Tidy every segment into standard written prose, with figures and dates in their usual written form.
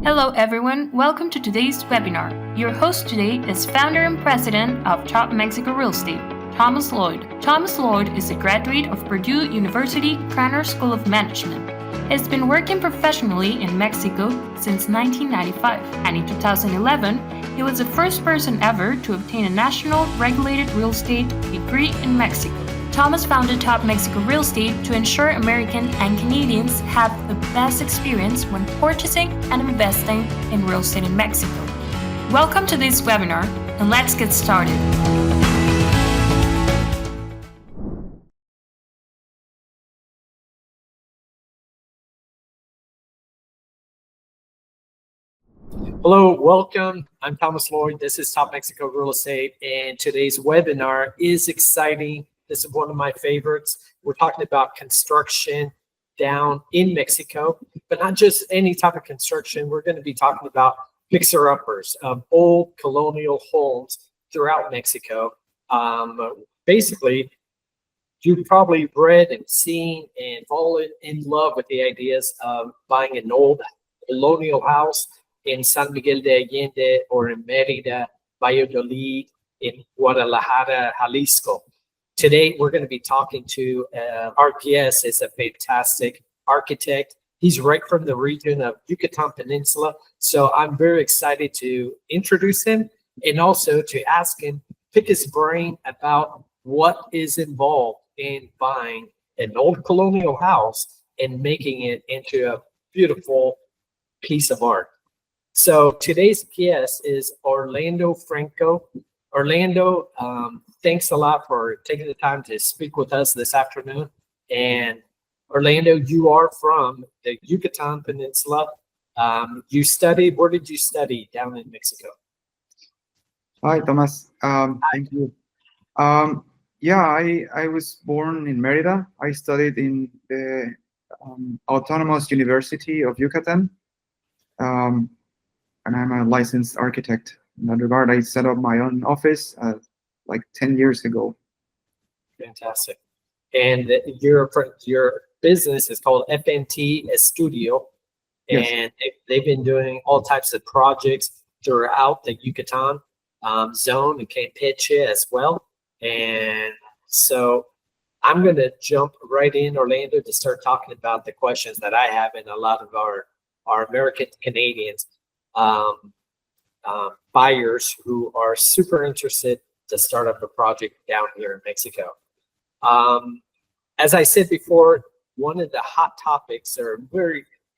Hello everyone, welcome to today's webinar. Your host today is founder and president of Top Mexico Real Estate, Thomas Lloyd. Thomas Lloyd is a graduate of Purdue University Craner School of Management. He's been working professionally in Mexico since 1995, and in 2011, he was the first person ever to obtain a national regulated real estate degree in Mexico. Thomas founded Top Mexico Real Estate to ensure Americans and Canadians have the best experience when purchasing and investing in real estate in Mexico. Welcome to this webinar, and let's get started. Hello, welcome. I'm Thomas Lloyd. This is Top Mexico Real Estate, and today's webinar is exciting. This is one of my favorites. We're talking about construction down in Mexico, but not just any type of construction. We're going to be talking about fixer-uppers of old colonial homes throughout Mexico. Basically, you've probably read and seen and fallen in love with the ideas of buying an old colonial house in San Miguel de Allende or in Mérida, Valladolid, in Guadalajara, Jalisco. Today, we're going to be talking to our guest is a fantastic architect. He's right from the region of Yucatan Peninsula. So I'm very excited to introduce him and also to ask him, pick his brain about what is involved in buying an old colonial house and making it into a beautiful piece of art. So today's guest is Orlando Franco. Orlando, thanks a lot for taking the time to speak with us this afternoon. And Orlando, you are from the Yucatan Peninsula. You studied, where did you study down in Mexico? Hi, Thomas. Thank you. I was born in Mérida. I studied in the Autonomous University of Yucatan. And I'm a licensed architect. In that regard, I set up my own office like 10 years ago. Fantastic. And your business is called FMT Estudio. Yes. And they've been doing all types of projects throughout the Yucatan zone and Campeche as well. And so I'm going to jump right in, Orlando, to start talking about the questions that I have and a lot of our American Canadians. Buyers who are super interested to start up a project down here in Mexico. As I said before, one of the hot topics, or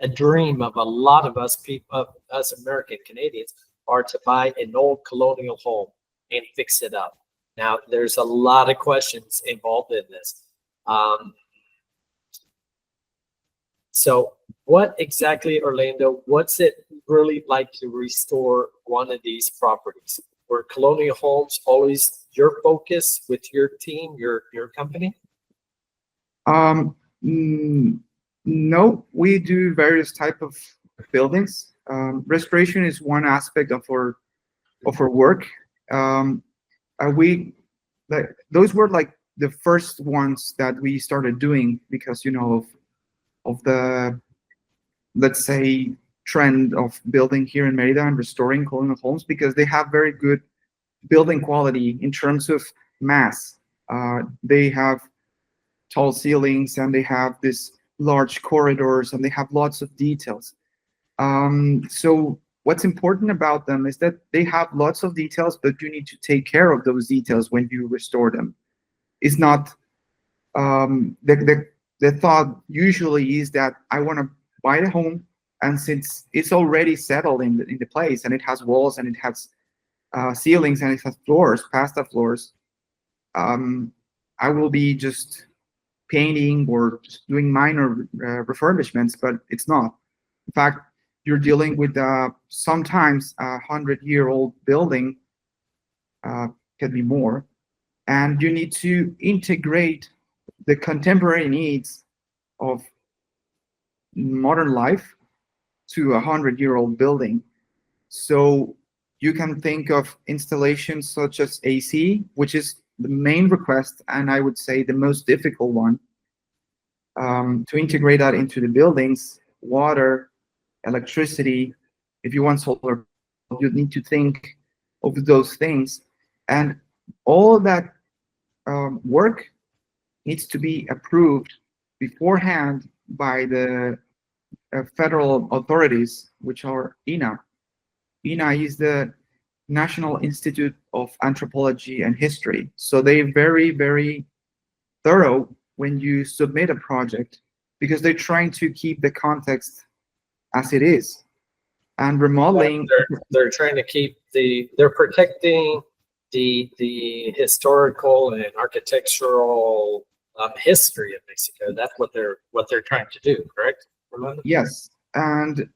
a dream of a lot of us people, us American Canadians, are to buy an old colonial home and fix it up. Now, there's a lot of questions involved in this. So what exactly, Orlando, what's it really like to restore one of these properties? Were colonial homes always your focus with your team, your company? No, we do various type of buildings. Restoration is one aspect of our work. Those were like the first ones that we started doing because of the, let's say, trend of building here in Mérida and restoring colonial homes, because they have very good building quality in terms of mass. They have tall ceilings and they have this large corridors and they have lots of details. So what's important about them is that they have lots of details, but you need to take care of those details when you restore them. It's not the thought usually is that I want to buy the home, and since it's already settled in the place and it has walls and it has ceilings and it has floors, pasta floors, I will be just painting or just doing minor refurbishments, but it's not. In fact, you're dealing with sometimes 100-year-old building, can be more, and you need to integrate the contemporary needs of modern life to a 100-year-old building. So you can think of installations such as AC, which is the main request, and I would say the most difficult one, to integrate that into the buildings, water, electricity, if you want solar, you need to think of those things, and all that work needs to be approved beforehand by the federal authorities, which are INA. INA is the National Institute of Anthropology and History. So they're very, very thorough when you submit a project, because they're trying to keep the context as it is. And remodeling, they're trying to keep they're protecting the historical and architectural history of Mexico. That's what they're trying to do, correct? yes, and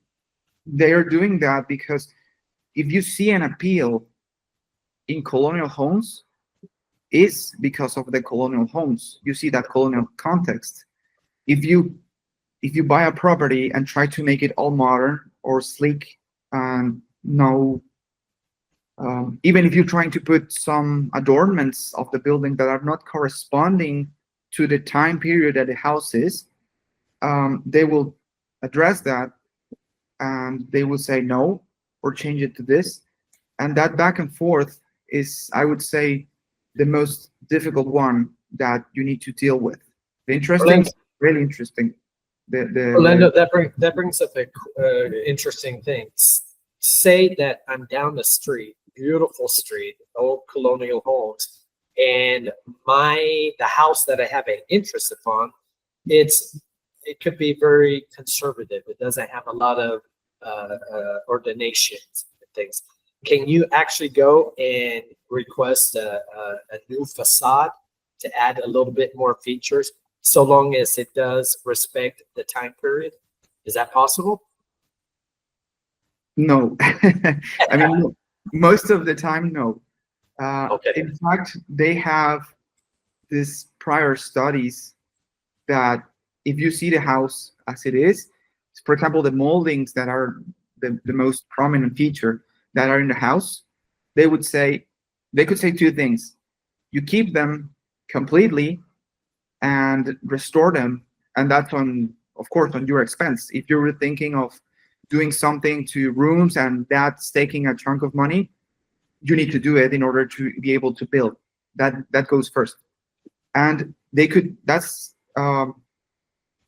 they are doing that because if you see an appeal in colonial homes, is because of the colonial homes. You see that colonial context. If you buy a property and try to make it all modern or sleek, and no, even if you're trying to put some adornments of the building that are not corresponding to the time period that the house is, they will address that, and they will say no or change it to this. And that back and forth is, I would say, the most difficult one that you need to deal with. The interesting, really interesting. Orlando, that brings up a interesting thing. Say that I'm down the street, beautiful street, old colonial homes, and the house that I have an interest upon, it could be very conservative. It doesn't have a lot of ordinations and things. Can you actually go and request a new facade to add a little bit more features, so long as it does respect the time period? Is that possible? No. I mean, most of the time, no. Okay. In fact, they have these prior studies that if you see the house as it is, for example, the moldings that are the most prominent feature that are in the house, they could say two things. You keep them completely and restore them, and that's of course on your expense. If you were thinking of doing something to rooms and that's taking a chunk of money, you need to do it in order to be able to build. That goes first. And that's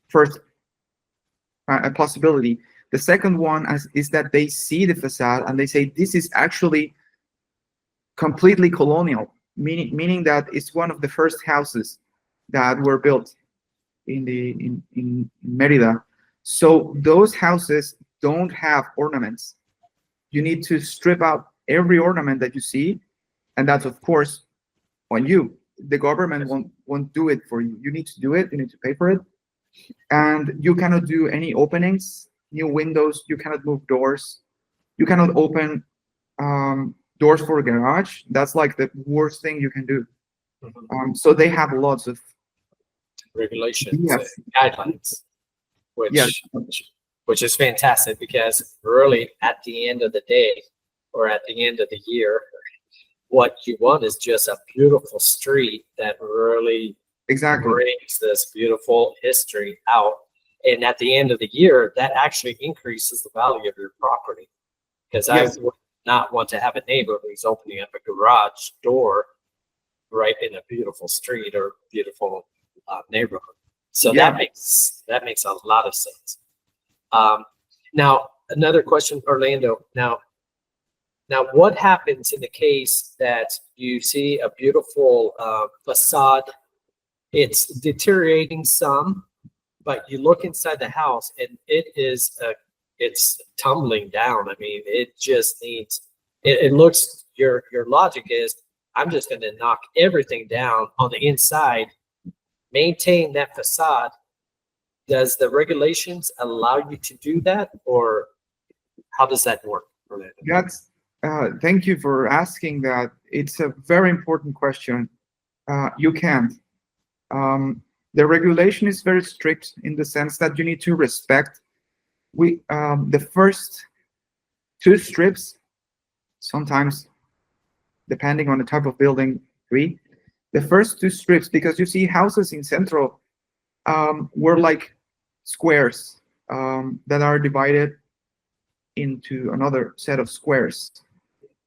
first a possibility. The second one is that they see the facade and they say this is actually completely colonial, meaning that it's one of the first houses that were built in Merida. So those houses don't have ornaments. You need to strip out every ornament that you see, and that's of course on you. The government won't do it for you. You need to do it. You need to pay for it, and you cannot do any openings, new windows. You cannot move doors. You cannot open doors for a garage. That's like the worst thing you can do. So they have lots of regulations, yes, guidelines, which is fantastic, because really at the end of the day or at the end of the year, what you want is just a beautiful street that really brings this beautiful history out. And at the end of the year, that actually increases the value of your property, because I would not want to have a neighbor who's opening up a garage door right in a beautiful street or beautiful neighborhood. So that makes a lot of sense. Now, another question, Orlando. Now, what happens in the case that you see a beautiful facade? It's deteriorating some, but you look inside the house and it's tumbling down. I mean, it just needs. It looks. Your logic is, I'm just going to knock everything down on the inside, maintain that facade. Does the regulations allow you to do that, or how does that work? Thank you for asking that. It's a very important question. You can't. The regulation is very strict in the sense that you need to respect the first two strips, sometimes depending on the type of building, three. The first two strips, because you see houses in Central were like squares that are divided into another set of squares.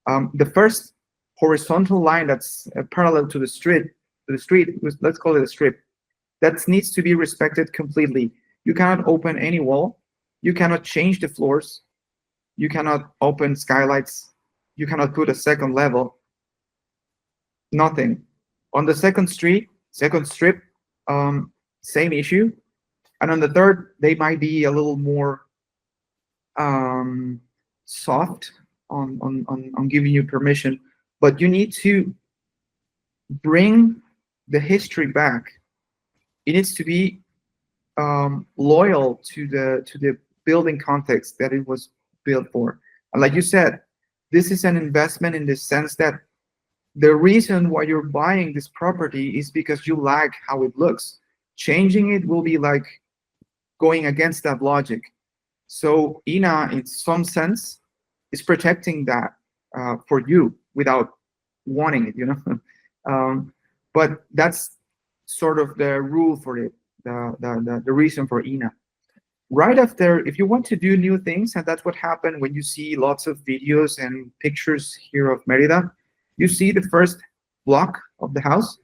The first horizontal line that's parallel to the street, let's call it a strip, that needs to be respected completely. You cannot open any wall. You cannot change the floors. You cannot open skylights. You cannot put a second level. Nothing. On the second strip, same issue. And on the third, they might be a little more soft on giving you permission, but you need to bring the history back. It needs to be loyal to the building context that it was built for. And like you said, this is an investment in the sense that the reason why you're buying this property is because you like how it looks. Changing it will be like going against that logic. So INA, in some sense, is protecting that for you without wanting it, you know. But that's sort of the rule for it, the reason for INA. Right after, if you want to do new things, and that's what happened when you see lots of videos and pictures here of Merida, you see the first block of the house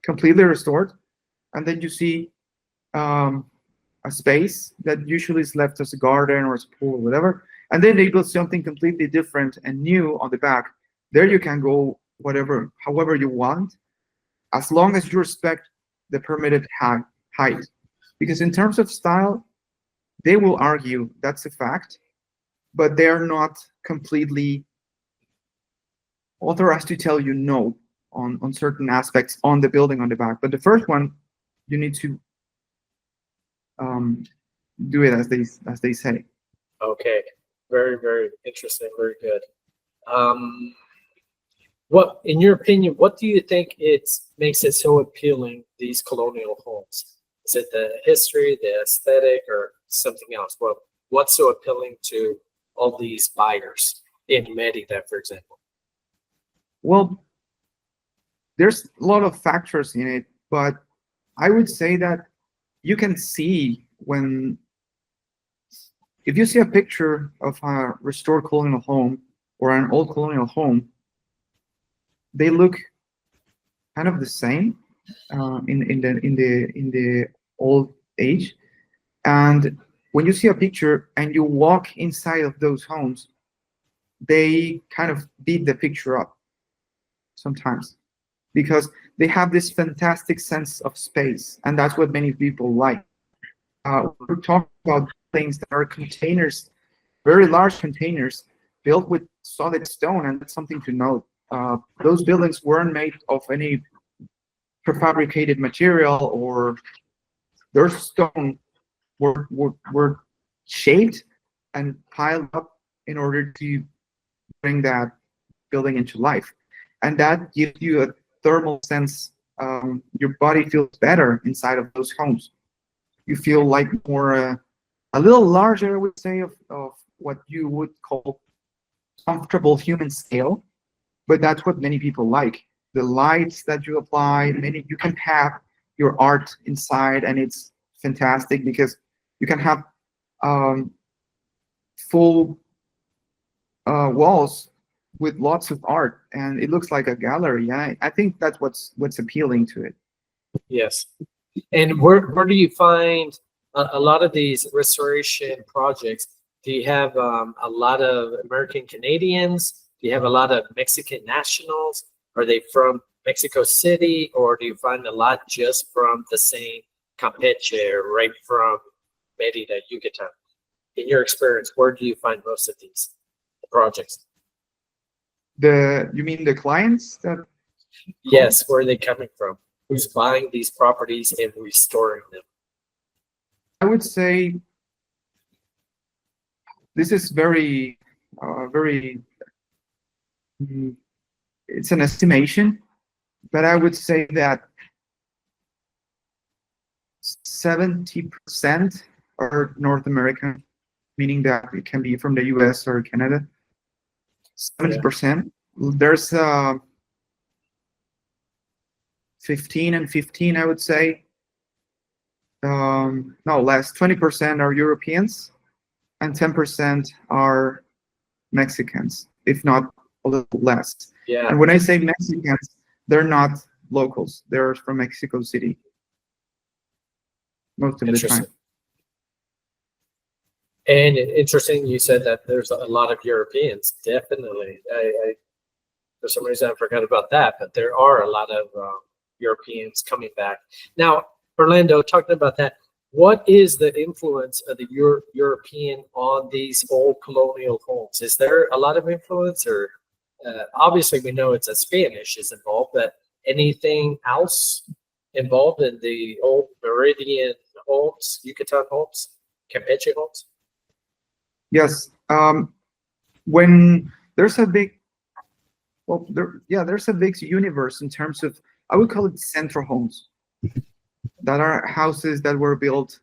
completely restored, and then you see a space that usually is left as a garden or as a pool or whatever, and then they build something completely different and new on the back. There you can go however you want, as long as you respect the permitted height. Because in terms of style, they will argue that's a fact, but they're not completely authorized to tell you no on certain aspects on the building on the back. But the first one, you need to do it as they say. Okay, very, very interesting, very good. What, in your opinion, what do you think makes it so appealing, these colonial homes? Is it the history, the aesthetic, or something else? Well, what's so appealing to all these buyers in Merida, for example? Well, there's a lot of factors in it, but I would say that you can see if you see a picture of a restored colonial home or an old colonial home, they look kind of the same in the old age. And when you see a picture and you walk inside of those homes, they kind of beat the picture up sometimes, because they have this fantastic sense of space, and that's what many people like. We're talking about things that are containers, very large containers built with solid stone, and that's something to note. Those buildings weren't made of any prefabricated material, or their stone were shaped and piled up in order to bring that building into life. And that gives you a thermal sense. Your body feels better inside of those homes. You feel like more, a little larger, I would say, of what you would call comfortable human scale. But that's what many people like. The lights that you apply, you can have your art inside, and it's fantastic because you can have full walls with lots of art, and it looks like a gallery. Yeah, I think that's what's appealing to it. Yes. And where do you find a lot of these restoration projects? Do you have a lot of American Canadians? Do you have a lot of Mexican nationals? Are they from Mexico City, or do you find a lot just from the same Campeche, right from Merida, Yucatan? In your experience, where do you find most of these projects? You mean the clients that? Yes, where are they coming from? Who's buying these properties and restoring them? I would say this is very, it's an estimation, but I would say that 70% are North American, meaning that it can be from the US or Canada. 70%. There's 15 and 15, I would say. No, less. 20% are Europeans, and 10% are Mexicans, if not a little less. Yeah. And when I say Mexicans, they're not locals. They're from Mexico City most of the time. And interesting, you said that there's a lot of Europeans. Definitely. I for some reason I forgot about that, but there are a lot of Europeans coming back. Now, Orlando, talking about that, what is the influence of the European on these old colonial homes? Is there a lot of influence, or obviously we know it's a Spanish is involved, but anything else involved in the old Meridian homes, Yucatan homes, Campeche homes? Yes. When there's a big, there's a big universe in terms of, I would call it central homes, that are houses that were built,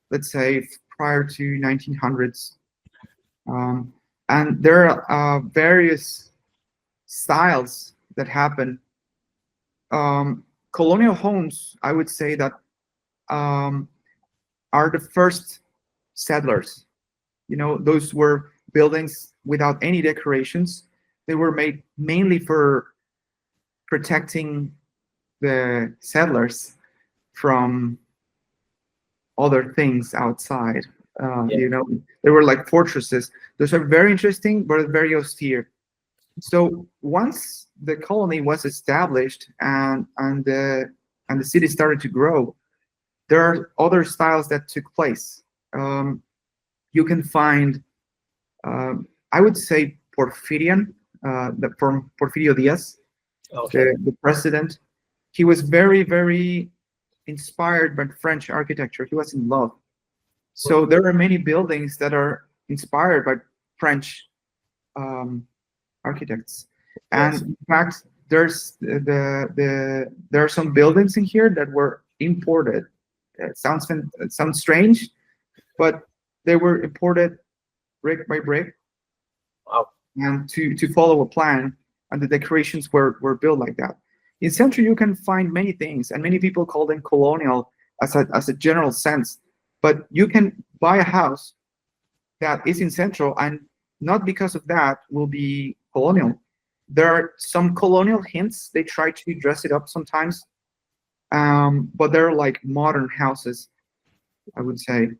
let's say, prior to 1900s. And there are various styles that happen. Colonial homes, I would say that are the first settlers. You know, those were buildings without any decorations. They were made mainly for protecting the settlers from other things outside. You know, they were like fortresses. Those are very interesting, but very austere. So once the colony was established and the city started to grow, there are other styles that took place. You can find, I would say, Porfirian, from Porfirio Diaz, the president. He was very, very inspired by French architecture. He was in love. So there are many buildings that are inspired by French architects. And in fact, there are some buildings in here that were imported. It sounds strange, but they were imported brick by brick. Wow. And to follow a plan, and the decorations were built like that. In Central, you can find many things, and many people call them colonial as a general sense. But you can buy a house that is in Central, and not because of that will be colonial. There are some colonial hints. They try to dress it up sometimes, but they're like modern houses, I would say.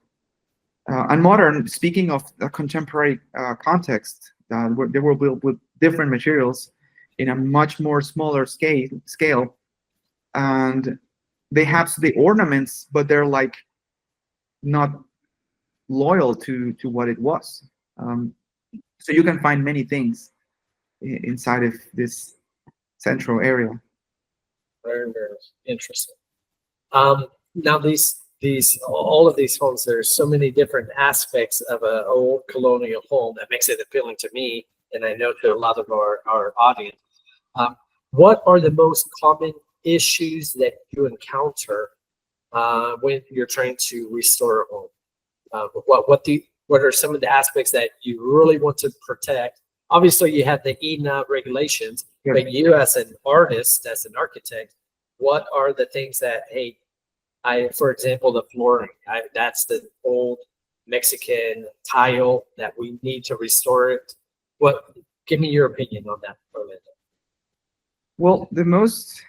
And modern, speaking of the contemporary context, they were built with different materials in a much more smaller scale, and they have the ornaments, but they're like not loyal to what it was. So you can find many things inside of this central area. Very, very interesting. Now all of these homes, there's so many different aspects of an old colonial home that makes it appealing to me, and I know to a lot of our audience. What are the most common issues that you encounter when you're trying to restore a home? What are some of the aspects that you really want to protect? Obviously, you have the ENA regulations, but you as an artist, as an architect, what are the things that, hey, for example, the flooring, that's the old Mexican tile that we need to restore it. Give me your opinion on that, Orlando. Well, the most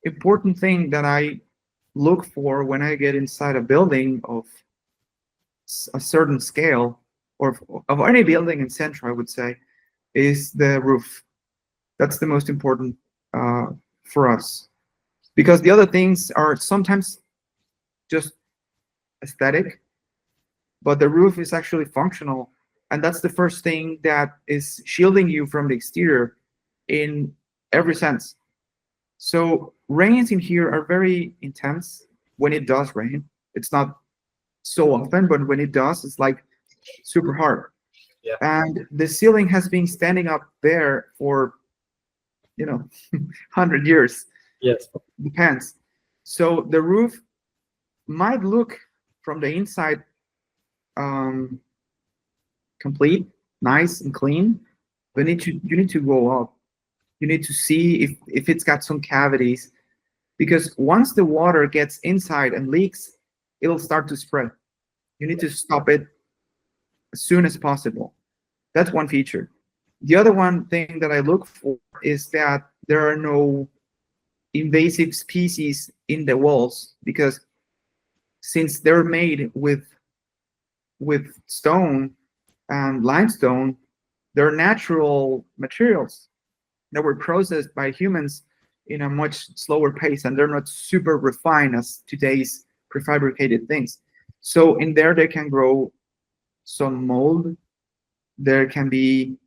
important thing that I look for when I get inside a building of a certain scale, or of any building in Central, I would say, is the roof. That's the most important for us, because the other things are sometimes just aesthetic, but the roof is actually functional, and that's the first thing that is shielding you from the exterior in every sense. So rains in here are very intense when it does rain. It's not so often, but when it does, it's like super hard. Yeah. And the ceiling has been standing up there for 100 years. Yes. Depends. So the roof might look from the inside complete, nice and clean, but you need to go up. You need to see if it's got some cavities, because once the water gets inside and leaks, it'll start to spread. You need to stop it as soon as possible. That's one feature. The other one thing that I look for is that there are no invasive species in the walls, because since they're made with stone and limestone, they're natural materials that were processed by humans in a much slower pace, and they're not super refined as today's prefabricated things. So in there, they can grow some mold. There can be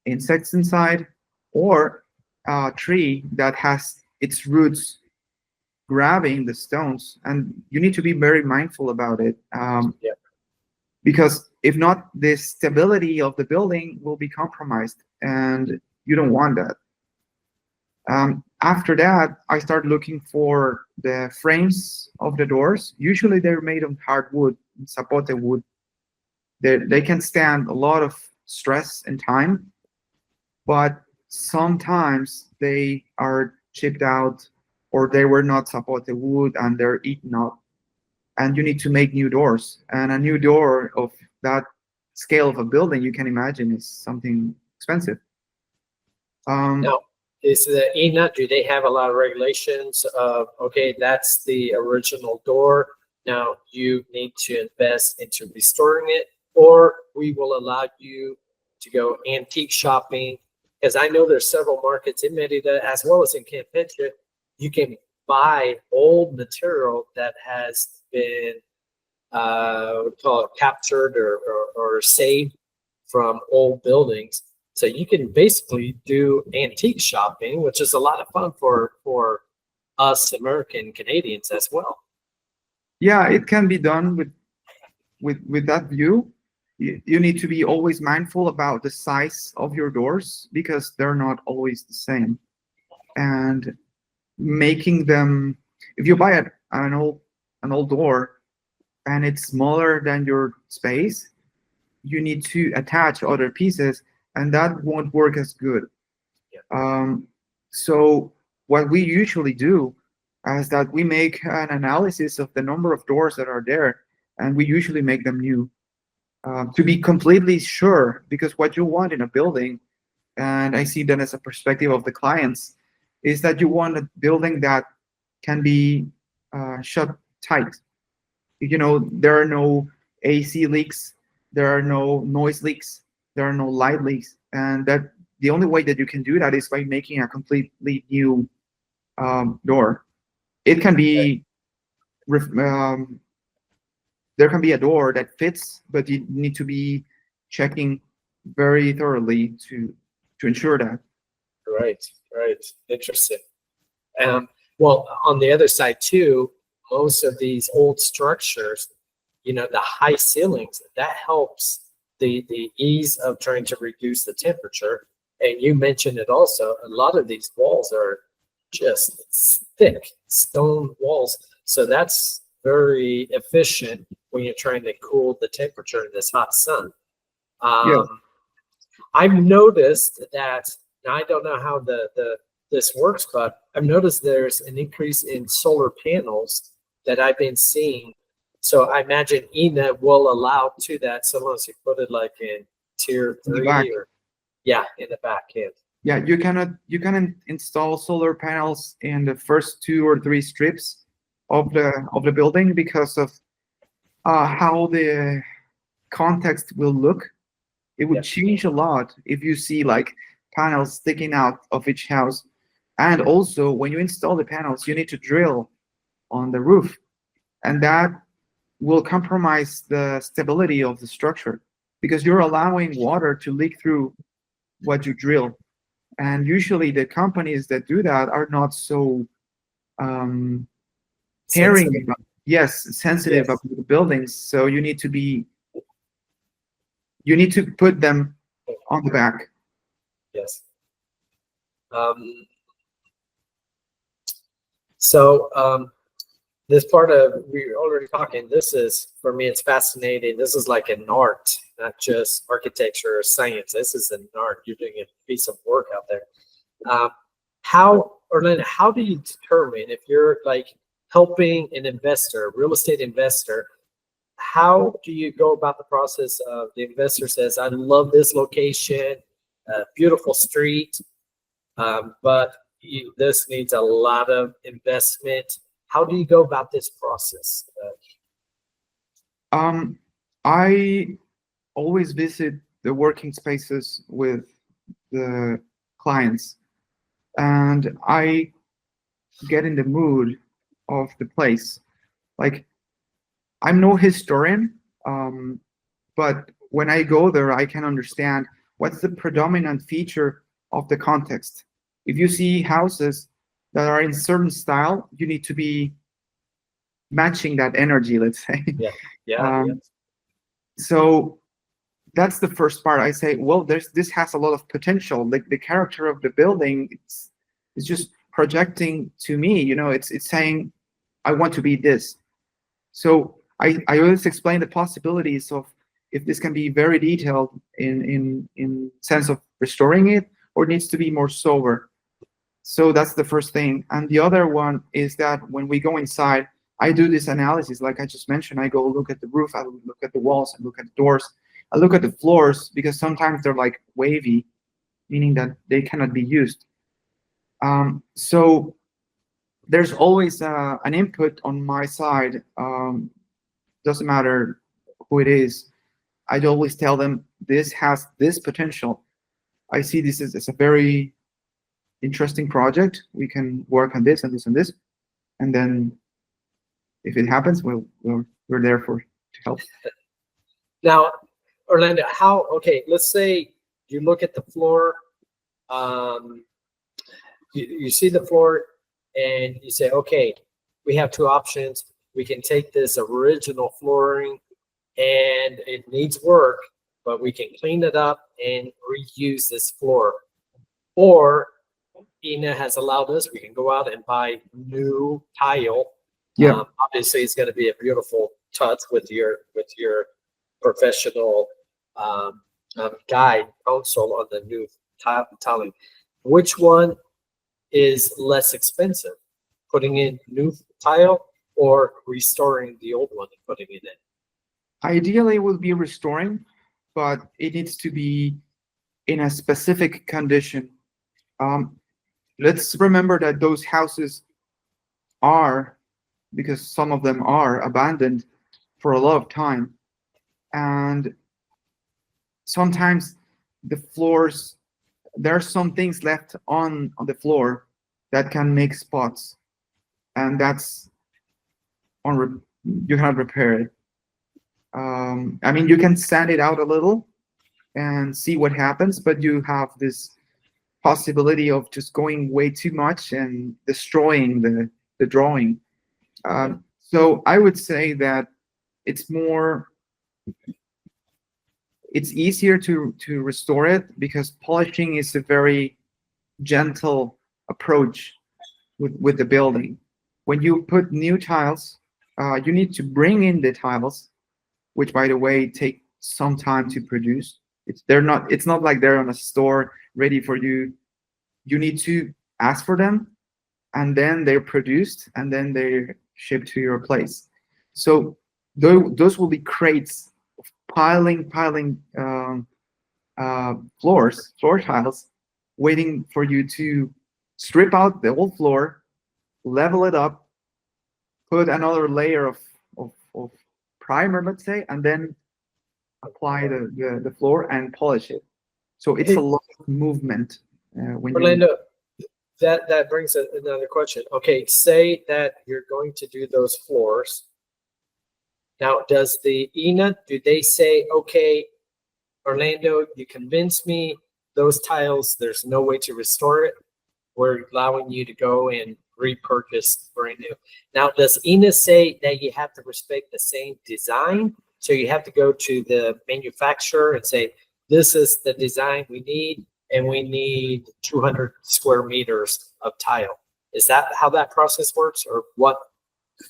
insects inside, or a tree that has its roots grabbing the stones, and you need to be very mindful about it. Because if not, the stability of the building will be compromised, and you don't want that. After that, I start looking for the frames of the doors. Usually they're made of hardwood, zapote wood. They can stand a lot of stress and time, but sometimes they are chipped out, or they were not zapote wood and they're eaten up, and you need to make new doors. And a new door of that scale of a building, you can imagine, is something expensive. Now, is the ENA, do they have a lot of regulations of, okay, that's the original door, now you need to invest into restoring it, or we will allow you to go antique shopping? Because I know there's several markets in Merida as well as in Campeche. You can buy old material that has been call it captured or saved from old buildings. So you can basically do antique shopping, which is a lot of fun for us American Canadians as well. Yeah, it can be done with that view. You need to be always mindful about the size of your doors, because they're not always the same. And making them, if you buy an old door and it's smaller than your space, you need to attach other pieces, and that won't work as good. So what we usually do is that we make an analysis of the number of doors that are there, and we usually make them new, to be completely sure. Because what you want in a building, and I see that as a perspective of the clients, is that you want a building that can be shut tight. There are no AC leaks, there are no noise leaks, there are no light leaks, and that the only way that you can do that is by making a completely new door. It can be there can be a door that fits, but you need to be checking very thoroughly to ensure that. Right. Interesting. Well, on the other side too, most of these old structures, the high ceilings, that helps the ease of trying to reduce the temperature. And you mentioned it also, a lot of these walls are just thick stone walls. So that's very efficient when you're trying to cool the temperature in this hot sun. I've noticed that, now I don't know how this works, but I've noticed there's an increase in solar panels that I've been seeing. So I imagine ENA will allow to that, so long as you put it like in tier 3 or in the back end. Yeah, you can install solar panels in the first 2 or 3 strips of the building, because of how the context will look. It would change a lot if you see like panels sticking out of each house. And also, when you install the panels, you need to drill on the roof, and that will compromise the stability of the structure, because you're allowing water to leak through what you drill. And usually the companies that do that are not so sensitive about the buildings. So you need to put them on the back. Yes. This part of, we're already talking, this is, for me, it's fascinating. This is like an art, not just architecture or science. This is an art. You're doing a piece of work out there. Orlando, how do you determine, if you're like helping an investor, real estate investor, how do you go about the process of the investor says, I love this location, beautiful street, but this needs a lot of investment. How do you go about this process? I always visit the working spaces with the clients, and I get in the mood of the place. Like, I'm no historian, but when I go there, I can understand what's the predominant feature of the context. If you see houses that are in certain style, you need to be matching that energy, let's say. Yeah. So that's the first part. I say, well, this has a lot of potential. Like the character of the building, it's just projecting to me. It's saying, I want to be this. So I always explain the possibilities of if this can be very detailed in sense of restoring it, or it needs to be more sober. So that's the first thing. And the other one is that when we go inside, I do this analysis, like I just mentioned. I go look at the roof, I look at the walls, I look at the doors, I look at the floors, because sometimes they're like wavy, meaning that they cannot be used. So there's always an input on my side. Doesn't matter who it is. I'd always tell them this has this potential. I see this as a very interesting project. We can work on this and this and this, and then if it happens, we're there to help. Now, Orlando, let's say you look at the floor, you see the floor, and you say, okay, we have two options. We can take this original flooring and it needs work, but we can clean it up and reuse this floor. Or INA has allowed us, we can go out and buy new tile. Yeah. Obviously, it's going to be a beautiful touch with your professional guide counsel on the new tiling. Which one is less expensive, putting in new tile or restoring the old one and putting it in? Ideally, it would be restoring, but it needs to be in a specific condition. Let's remember that those houses are, because some of them are abandoned for a lot of time, and sometimes the floors, there are some things left on the floor that can make spots, and that's you cannot repair it. I mean, you can sand it out a little and see what happens, but you have this possibility of just going way too much and destroying the drawing. So I would say that it's easier to restore it, because polishing is a very gentle approach with the building. When you put new tiles, you need to bring in the tiles, which, by the way, take some time to produce. It's not like they're on a store ready for you. You need to ask for them, and then they're produced, and then they're shipped to your place. So those will be crates of piling floor tiles, waiting for you to strip out the whole floor, level it up, put another layer of primer, let's say, and then apply the floor and polish it. So it's a lot of movement. Orlando, that brings another question. Okay, say that you're going to do those floors. Now, does the INA, do they say, okay, Orlando, you convinced me, those tiles, there's no way to restore it. We're allowing you to go and repurchase brand new. Now, does INA say that you have to respect the same design? So you have to go to the manufacturer and say, this is the design we need, and we need 200 square meters of tile. Is that how that process works, or what?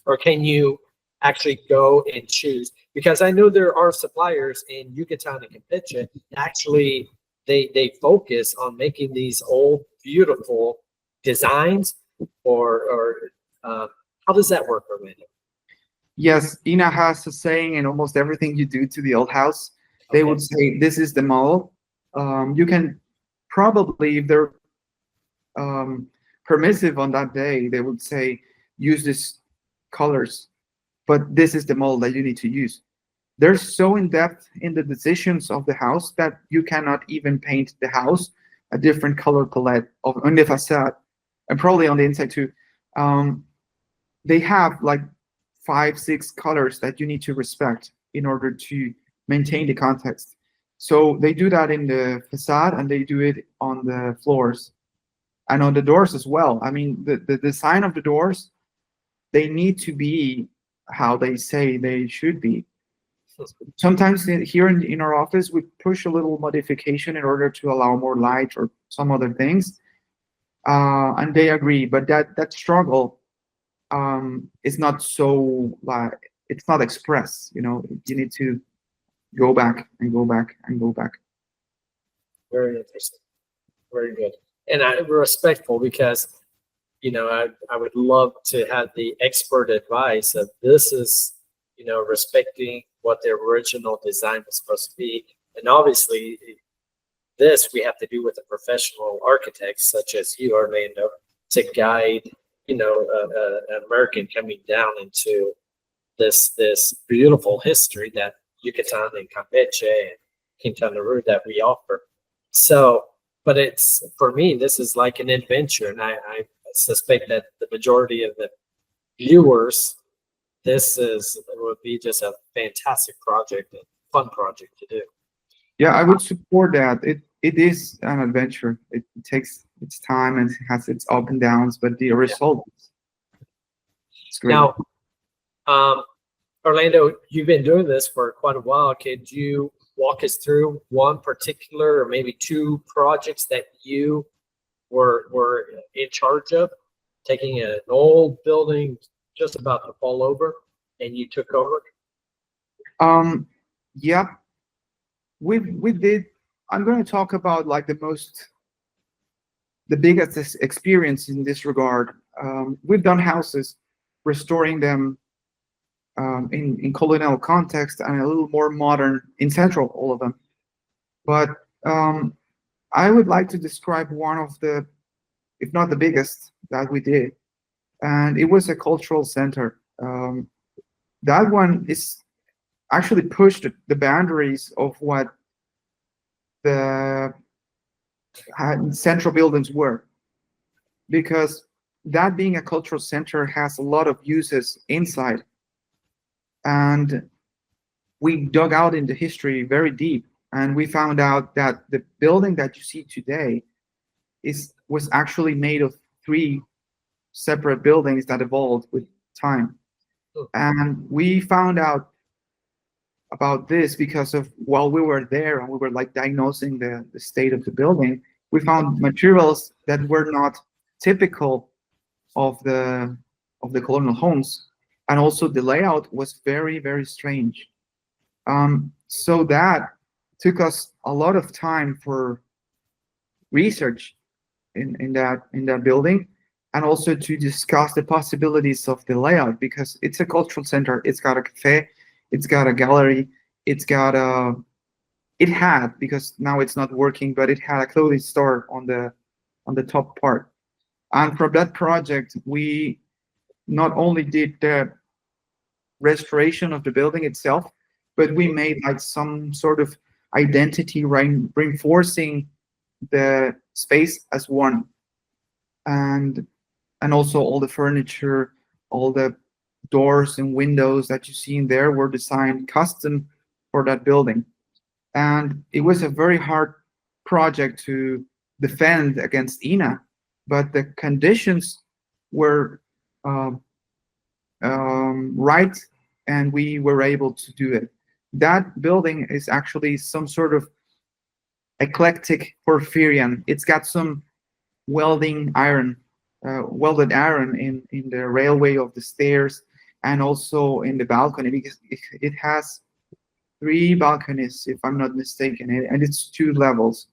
Or can you actually go and choose? Because I know there are suppliers in Yucatan and Campeche, actually they focus on making these old, beautiful designs, or how does that work, Orlando? Yes, Ina has a saying in almost everything you do to the old house. They Okay. would say, "This is the model." You can probably, if they're permissive on that day, they would say, "Use these colors," but this is the model that you need to use. They're so in depth in the decisions of the house that you cannot even paint the house a different color palette on the facade and probably on the inside too. Um, they have like 5, 6 colors that you need to respect in order to maintain the context. So they do that in the facade and they do it on the floors and on the doors as well. I mean, the design of the doors, they need to be how they say they should be. Sometimes here in our office, we push a little modification in order to allow more light or some other things. And they agree, but that struggle is not so like it's not expressed. You need to go back and go back and go back. Very interesting. Very good. And I'm respectful because, I would love to have the expert advice of this is, respecting what the original design was supposed to be. And obviously, this we have to do with a professional architect such as you, Orlando, to guide, an American coming down into this beautiful history that Yucatan and Campeche and Quintana Roo that we offer. So, but it's for me, this is like an adventure, and I suspect that the majority of the viewers, would be just a fantastic project and fun project to do. Yeah, I would support that. It is an adventure. It takes its time and it has its up and downs, but the result is great. Now, Orlando, you've been doing this for quite a while. Could you walk us through one particular or maybe two projects that you were in charge of, taking an old building just about to fall over and you took over? Yeah, we did. I'm going to talk about like the biggest experience in this regard. We've done houses, restoring them in colonial context and a little more modern in Central, all of them. But I would like to describe one of the, if not the biggest, that we did. And it was a cultural center. That one is actually pushed the boundaries of what the central buildings were, because that being a cultural center has a lot of uses inside. And we dug out into history very deep, and we found out that the building that you see today was actually made of 3 separate buildings that evolved with time. And we found out about this because of while we were there and we were like diagnosing the state of the building, we found materials that were not typical of the colonial homes, and also the layout was very, very strange. So that took us a lot of time for research in that building, and also to discuss the possibilities of the layout, because it's a cultural center. It's got a cafe, it's got a gallery, it had, because now it's not working, but it had a clothing store on the top part. And from that project, we not only did the restoration of the building itself, but we made like some sort of identity, reinforcing the space as one. And also all the furniture, all the doors and windows that you see in there were designed custom for that building. And it was a very hard project to defend against INA, but the conditions were right, and we were able to do it. That building is actually some sort of eclectic Porphyrian. It's got some welded iron in the railway of the stairs, and also in the balcony, because it has 3 balconies, if I'm not mistaken, and it's 2 levels.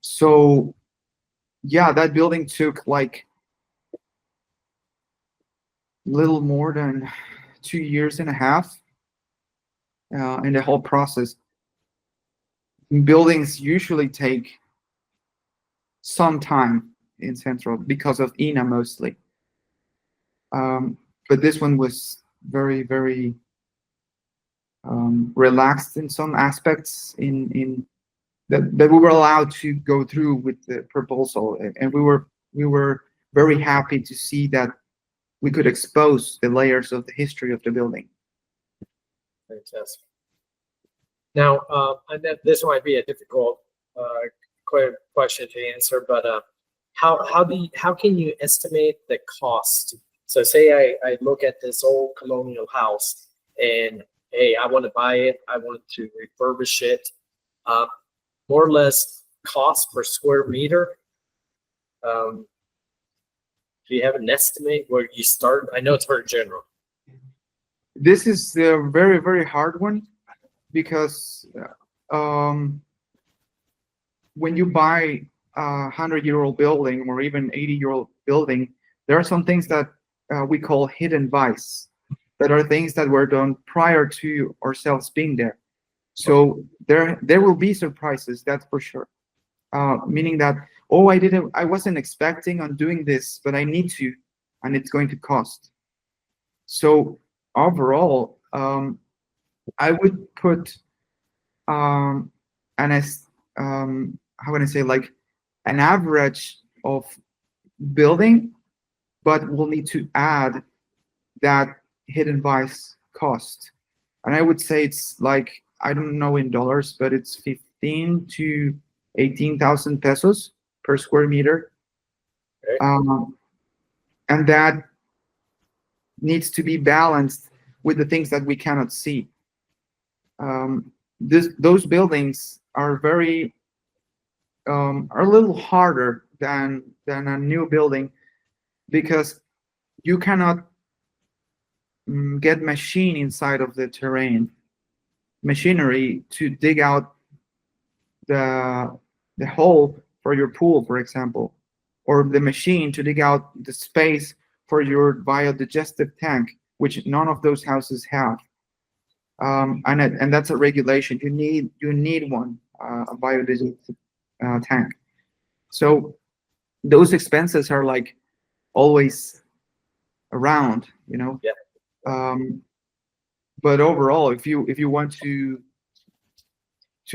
So yeah, that building took like little more than 2.5 years in the whole process. Buildings usually take some time in Central because of INA mostly. But this one was very, very relaxed in some aspects in that we were allowed to go through with the proposal, and we were very happy to see that we could expose the layers of the history of the building. Fantastic. Now, I know this might be a difficult question to answer, but how can you estimate the cost? So say I look at this old colonial house and hey, I want to buy it, I want to refurbish it. More or less cost per square meter. Do you have an estimate where you start? I know it's very general. This is a very, very hard one because when you buy a 100-year-old building or even 80-year-old building, there are some things that we call hidden vice, that are things that were done prior to ourselves being there. So there will be surprises, that's for sure. Meaning that, oh, I wasn't expecting on doing this, but I need to, and it's going to cost. So overall, I would put how can I say, like an average of building, but we'll need to add that hidden vice cost. And I would say it's like, I don't know in dollars, but it's 15 to 18,000 pesos per square meter. Okay. And that needs to be balanced with the things that we cannot see. Those buildings are are a little harder than a new building, because you cannot get machine inside of the machinery to dig out the hole for your pool, for example, or the machine to dig out the space for your biodigestive tank, which none of those houses have. And that's a regulation. You need one, a biodigestive tank. So those expenses are like always around, you know. Yeah. But overall, if you want to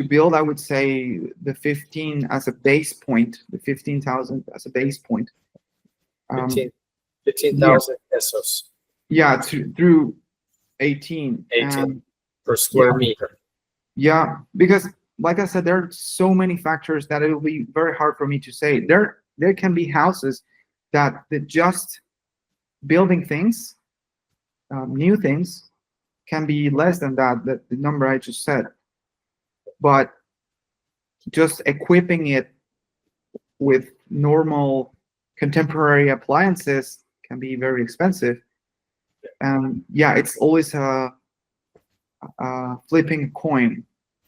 build, I would say the 15 as a base point, the 15,000 as a base point. 15,000 pesos. Yeah, through 18 per square meter. Yeah, because like I said, there are so many factors that it will be very hard for me to say. There can be houses that just building things, new things, can be less than the number I just said. But just equipping it with normal contemporary appliances can be very expensive. And yeah, it's always flipping a coin.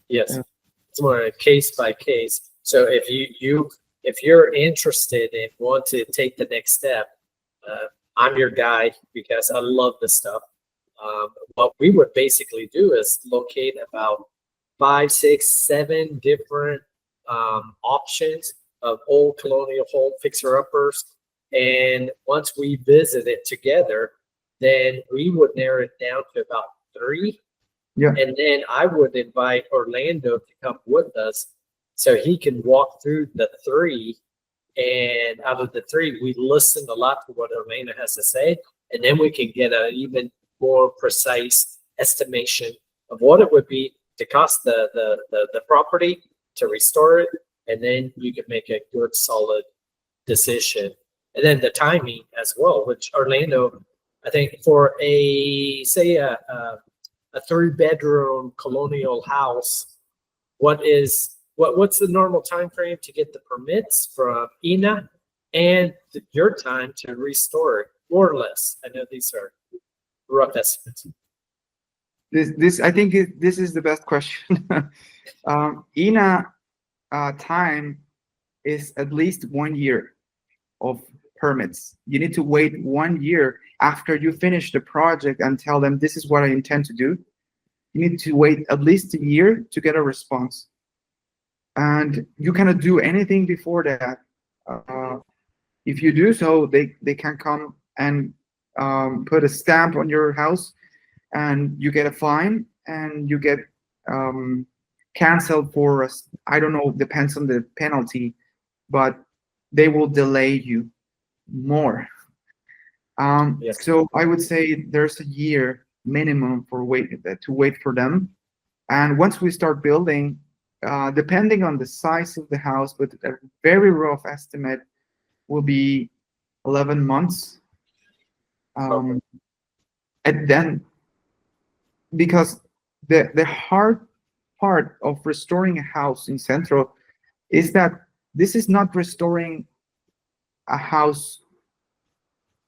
Yes, it's more a case by case. So if you're interested and want to take the next step, I'm your guy because I love this stuff. What we would basically do is locate about 5, 6, 7 different options of old colonial home fixer-uppers, and once we visit it together, then we would narrow it down to about 3. Yeah. And then I would invite Orlando to come with us so he can walk through the 3. And out of the 3, we listen a lot to what Orlando has to say, and then we can get an even more precise estimation of what it would be to cost the property to restore it, and then you can make a good solid decision. And then the timing as well, which Orlando, I think for a 3-bedroom colonial house, what's the normal time frame to get the permits from INA and your time to restore it, more or less? I know these are rough estimates. I think this is the best question. INA time is at least 1 year of permits. You need to wait 1 year after you finish the project and tell them this is what I intend to do. You need to wait at least a year to get a response. And you cannot do anything before that. If you do so, they can come and put a stamp on your house, and you get a fine, and you get canceled for I don't know, depends on the penalty, but they will delay you more. Yes. So I would say there's a year minimum to wait for them. And once we start building, depending on the size of the house, but a very rough estimate will be 11 months. And then, because the hard part of restoring a house in Centro is that this is not restoring a house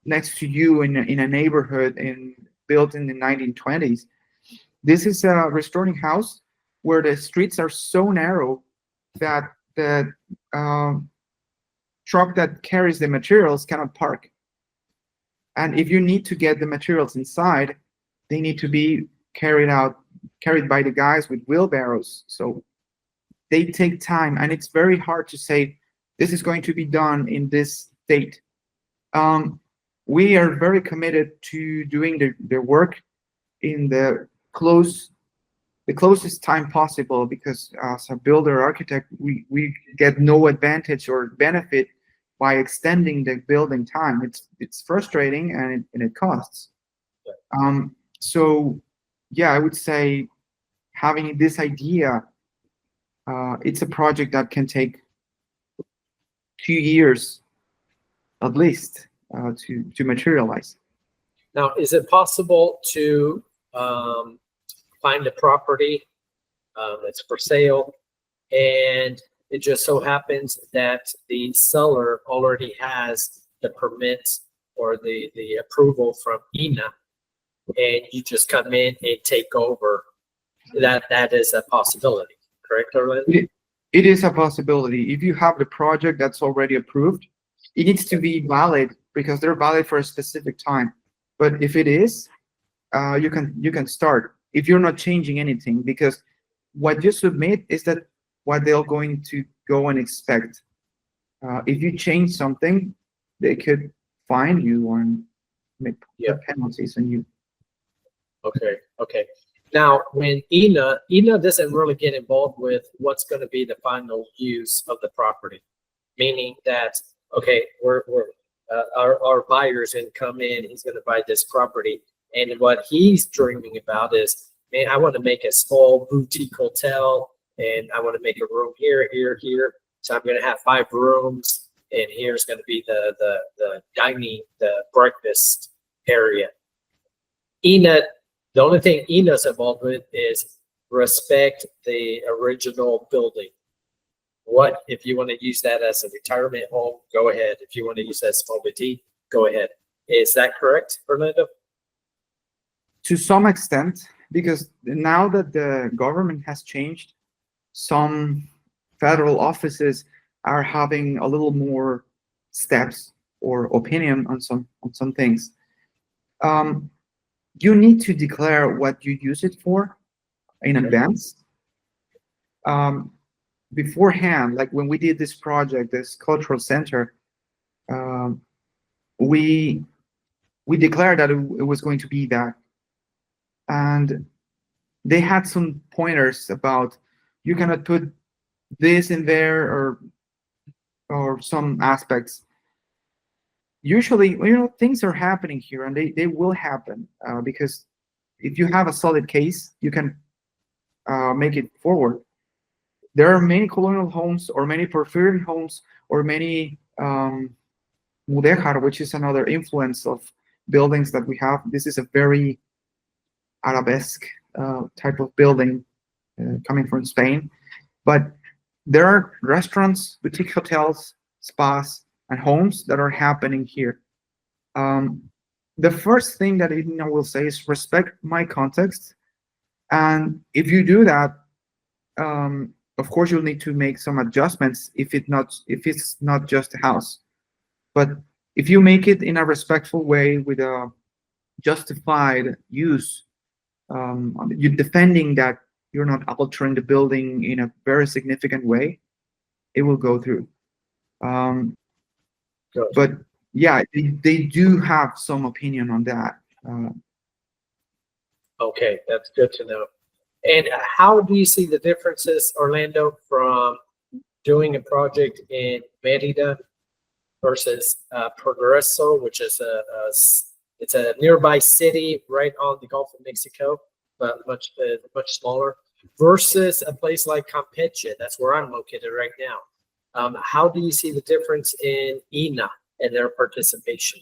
next to you in a neighborhood built in the 1920s. This is a restoring house where the streets are so narrow that the truck that carries the materials cannot park. And if you need to get the materials inside, they need to be carried by the guys with wheelbarrows. So they take time, and it's very hard to say this is going to be done in this date. We are very committed to doing the work in the closest time possible, because as a builder architect, we get no advantage or benefit by extending the building time. It's frustrating, and it costs. So yeah, I would say having this idea, it's a project that can take 2 years at least to materialize. Now, is it possible to find a property that's for sale, and it just so happens that the seller already has the permit or the approval from INA, and you just come in and take over? That is a possibility, correct, Orlando? It is a possibility. If you have the project that's already approved, it needs to be valid, because they're valid for a specific time. But if it is, you can start if you're not changing anything, because what you submit is that what they're going to go and expect. If you change something, they could fine you and make penalties on you. Okay. Now, when INA doesn't really get involved with what's going to be the final use of the property, meaning that, okay, our buyer's going to come in, he's going to buy this property, and what he's dreaming about is, man, I want to make a small boutique hotel, and I want to make a room here. So I'm going to have 5 rooms, and here's going to be the dining, the breakfast area. INA, the only thing INA's involved with is respect the original building. What if you want to use that as a retirement home? Go ahead. If you want to use that as a boutique, go ahead. Is that correct, Orlando? To some extent, because now that the government has changed, some federal offices are having a little more steps or opinion on some things. You need to declare what you use it for in advance. Beforehand, like when we did this project, this cultural center, we declared that it was going to be that. And they had some pointers about you cannot put this in there or some aspects. Usually, things are happening here, and they will happen because if you have a solid case, you can make it forward. There are many colonial homes, or many porphyrian homes, or many mudéjar, which is another influence of buildings that we have. This is a very arabesque type of building coming from Spain. But there are restaurants, boutique hotels, spas, and homes that are happening here. The first thing that I will say is respect my context. And if you do that, of course, you'll need to make some adjustments if it's not just a house. But if you make it in a respectful way with a justified use, you're defending that you're not altering the building in a very significant way, it will go through. But yeah, they do have some opinion on that. Okay, that's good to know. And how do you see the differences, Orlando, from doing a project in Merida versus Progreso, which is it's a nearby city right on the Gulf of Mexico, but much smaller, versus a place like Campeche? That's where I'm located right now. How do you see the difference in INA and their participation?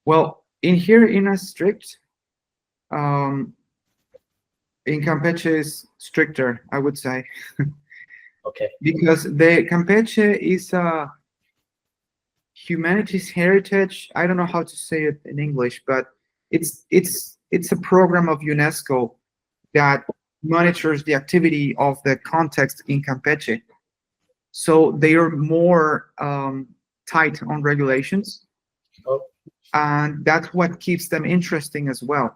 Well, in here, INA is strict. In Campeche is stricter, I would say. Okay. Because the Campeche is a humanities heritage. I don't know how to say it in English, but it's a program of UNESCO that monitors the activity of the context in Campeche. So they are more tight on regulations, and that's what keeps them interesting as well.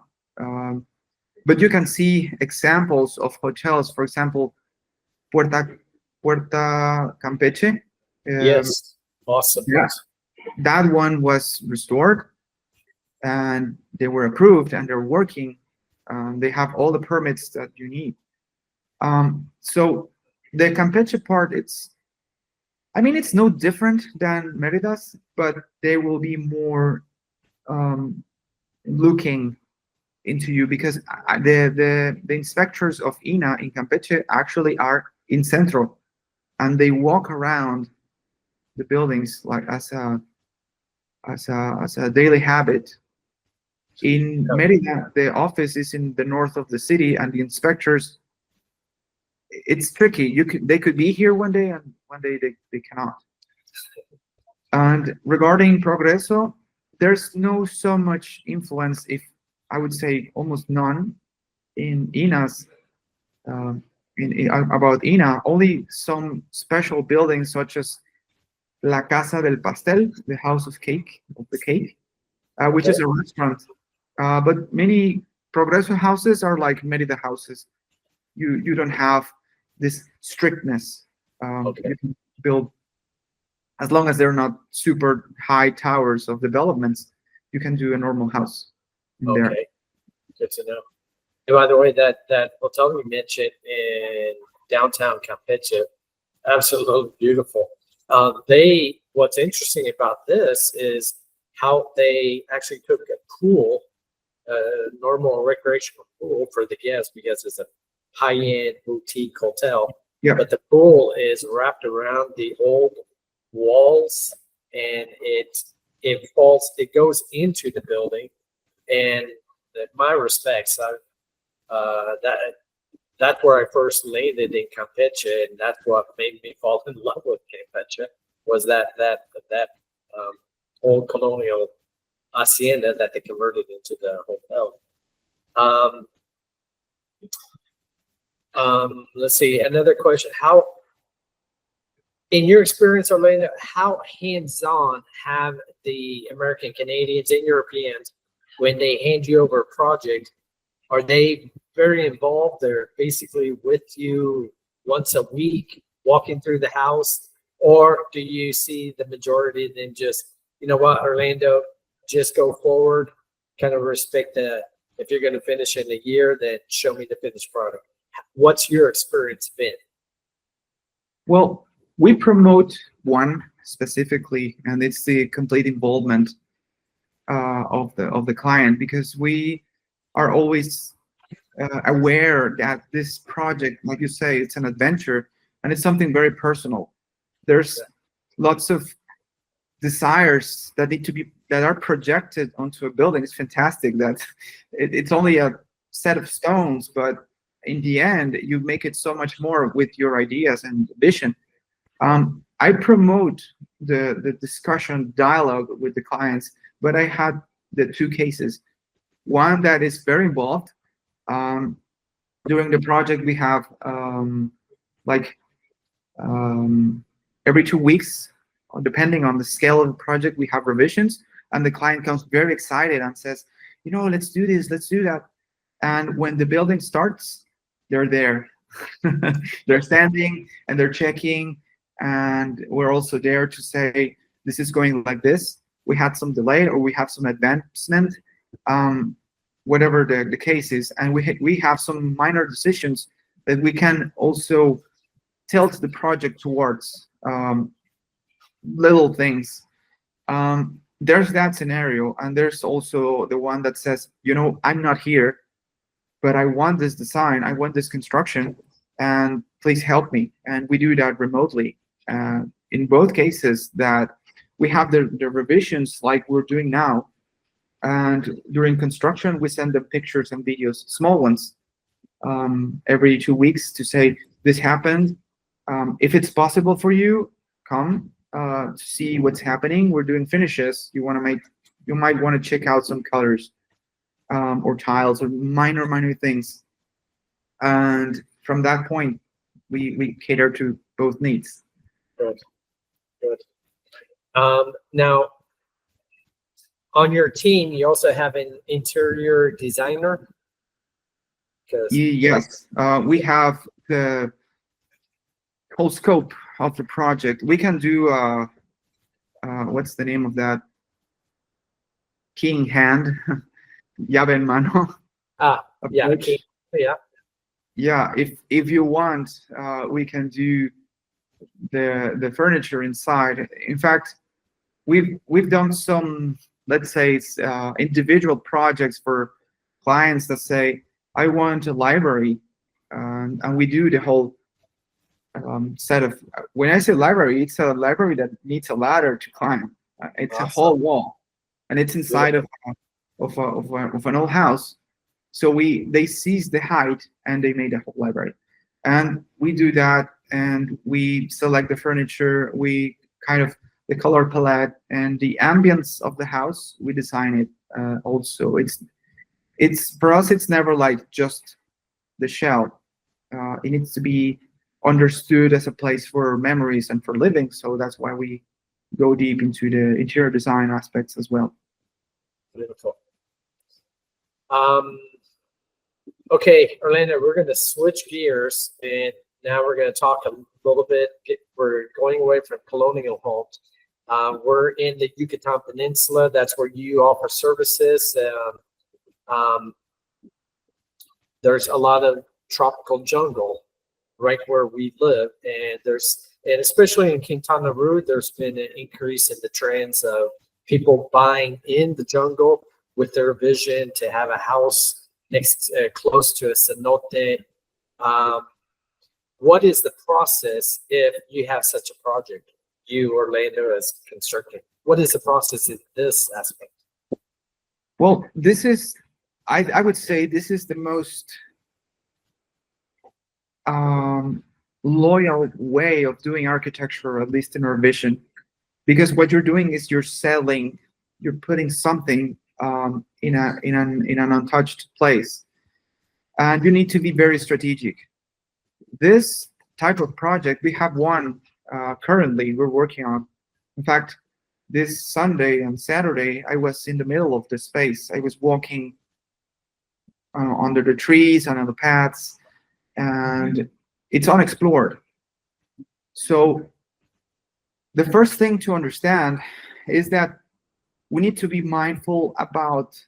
But you can see examples of hotels, for example, Puerta Campeche. Yes, awesome. Yeah, that one was restored, and they were approved, and they're working. They have all the permits that you need. So the Campeche part, it's no different than Merida's, but they will be more looking into you, because the inspectors of INA in Campeche actually are in Centro, and they walk around the buildings like as a daily habit. In Merida, the office is in the north of the city, and the inspectors, it's tricky. They could be here one day, and one day they cannot. And regarding Progreso, there's no so much influence, if I would say almost none, in INA's about INA. Only some special buildings such as La Casa del Pastel, the house of the cake, which is a restaurant. But many Progreso houses are like Merida houses. You don't have this strictness. You can build, as long as they're not super high towers of developments, you can do a normal house in there. Good to know. And by the way, that hotel we mentioned in downtown Campeche, absolutely beautiful. What's interesting about this is how they actually took a pool, normal recreational pool for the guests, because it's a high-end boutique hotel. Yeah. But the pool is wrapped around the old walls, and it goes into the building. And my respects, that's where I first landed in Campeche, and that's what made me fall in love with Campeche, was that old colonial hacienda that they converted into the hotel. Let's see, another question. How, in your experience, Orlando, how hands-on have the American Canadians and Europeans when they hand you over a project? Are they very involved? They're basically with you once a week, walking through the house? Or do you see the majority of them just, you know what, Orlando, just go forward, kind of respect if you're going to finish in a year, then show me the finished product? What's your experience been? Well, we promote one specifically, and it's the complete involvement of the client, because we are always aware that this project, like you say, it's an adventure, and it's something very personal. There's lots of desires that are projected onto a building. It's fantastic that it's only a set of stones, but in the end, you make it so much more with your ideas and vision. I promote the discussion dialogue with the clients, but I had the two cases. One that is very involved. During the project, we have every 2 weeks depending on the scale of the project, we have revisions, and the client comes very excited and says, let's do this, let's do that. And when the building starts, they're there. They're standing and they're checking, and we're also there to say, this is going like this. We had some delay, or we have some advancement, whatever the case is. And we have some minor decisions that we can also tilt the project towards, little things. There's that scenario, and there's also the one that says, I'm not here, but I want this design, I want this construction, and please help me. And we do that remotely. In both cases, that we have the revisions like we're doing now, and during construction, we send them pictures and videos, small ones, every 2 weeks to say, this happened. If it's possible for you, come to see what's happening. We're doing finishes. You might want to check out some colors, or tiles, or minor things. And from that point, we cater to both needs. Good. Now, on your team, you also have an interior designer? Yes, we have the whole scope of the project. We can do, what's the name of that? King hand, llave en mano. Yeah, okay. Yeah. Yeah, if you want, we can do the furniture inside. In fact, we've done some, let's say, individual projects for clients that say, I want a library, and we do the whole set of. When I say library, it's a library that needs a ladder to climb. It's awesome. A whole wall, and it's inside of an old house. So they seized the height and they made a whole library, and we do that, and we select the furniture. We kind of the color palette and the ambience of the house. We design it also. It's for us. It's never like just the shell. It needs to be understood as a place for memories and for living. So that's why we go deep into the interior design aspects as well. Beautiful. Okay, Orlando, we're going to switch gears, and now we're going to talk a little bit. We're going away from Colonial Homes. We're in the Yucatan Peninsula. That's where you offer services. There's a lot of tropical jungle right where we live, and especially in Quintana Roo, there's been an increase in the trends of people buying in the jungle with their vision to have a house close to a cenote. What is the process if you have such a project? You, Orlando, as constructing. What is the process in this aspect? Well, this is, I would say, this is the most loyal way of doing architecture, at least in our vision, because what you're doing is you're putting something in an untouched place, and you need to be very strategic. This type of project, we have one currently we're working on. In fact, this Sunday and Saturday, I was in the middle of the space. I was walking under the trees and on the paths, and it's unexplored. So the first thing to understand is that we need to be mindful about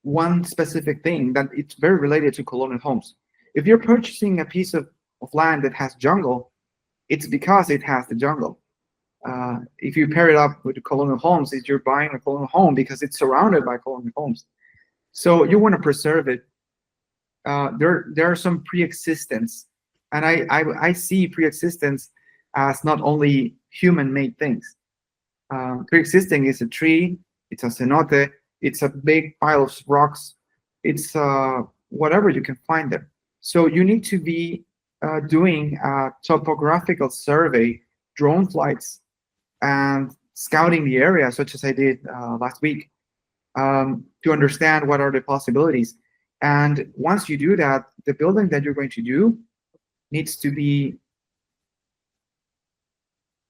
one specific thing, that it's very related to colonial homes. If you're purchasing a piece of land that has jungle, it's because it has the jungle. If you pair it up with the colonial homes, you're buying a colonial home because it's surrounded by colonial homes. So you want to preserve it. There are some pre-existence, and I see pre-existence as not only human-made things. Pre-existing is a tree, it's a cenote, it's a big pile of rocks, it's whatever you can find there. So you need to be doing a topographical survey, drone flights, and scouting the area, such as I did last week, to understand what are the possibilities. And once you do that, the building that you're going to do needs to be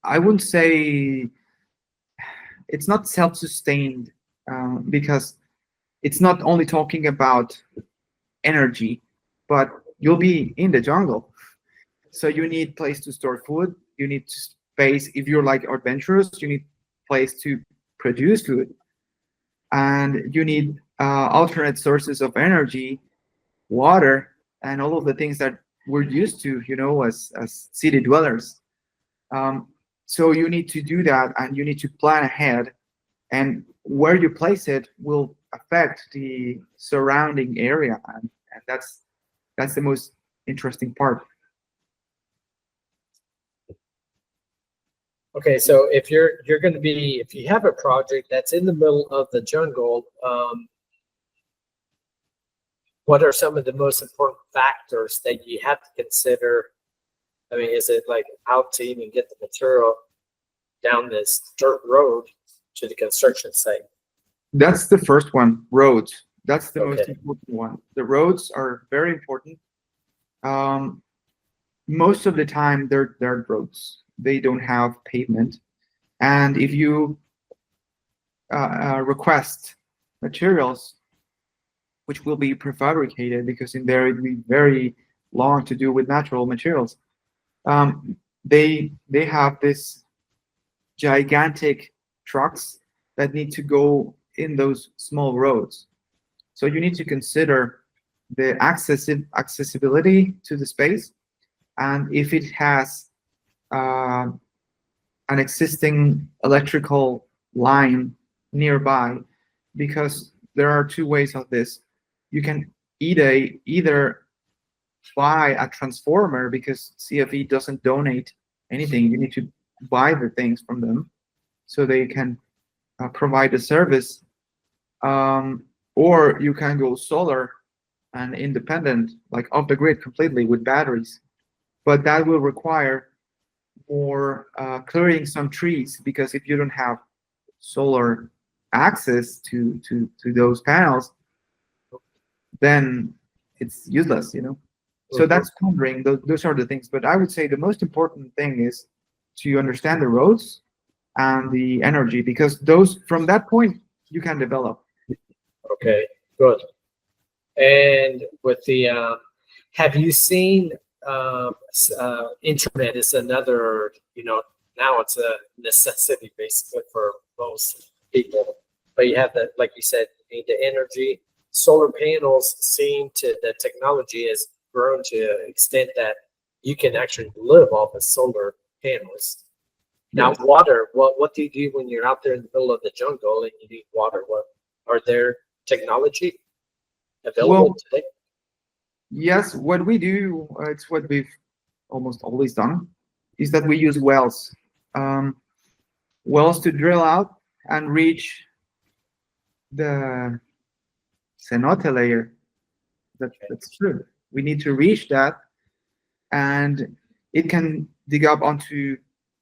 I wouldn't say it's not self-sustained, because it's not only talking about energy, but you'll be in the jungle. So you need place to store food. You need space. If you're like adventurous, you need place to produce food, and you need alternate sources of energy, water, and all of the things that we're used to, as city dwellers. So you need to do that, and you need to plan ahead. And where you place it will affect the surrounding area, and that's the most interesting part. Okay, so if if you have a project that's in the middle of the jungle, what are some of the most important factors that you have to consider? I mean, is it like how to even get the material down this dirt road to the construction site? That's the first one, roads. That's the most Okay. important one. The roads are very important. Most of the time, they're dirt roads. They don't have pavement. And if you request materials, which will be prefabricated, because in there it will be very long to do with natural materials, they have this gigantic trucks that need to go in those small roads. So you need to consider the accessibility to the space, and if it has an existing electrical line nearby, because there are two ways of this. You can either buy a transformer, because CFE doesn't donate anything. You need to buy the things from them so they can provide the service, or you can go solar and independent, like off the grid completely with batteries. But that will require more clearing some trees, because if you don't have solar access to those panels, then it's useless, So that's pondering. Those are the things. But I would say the most important thing is to understand the roads and the energy, because from that point you can develop. Okay, good. And with the, have you seen internet is another, now it's a necessity basically for most people. But you have that, like you said, you need the energy. Solar panels the technology has grown to an extent that you can actually live off of solar panels. Now, water, what do you do when you're out there in the middle of the jungle and you need water? What are there technology available today? Yes, what we do, it's what we've almost always done, is that we use wells. Wells to drill out and reach the cenote layer. That's true. We need to reach that, and it can dig up onto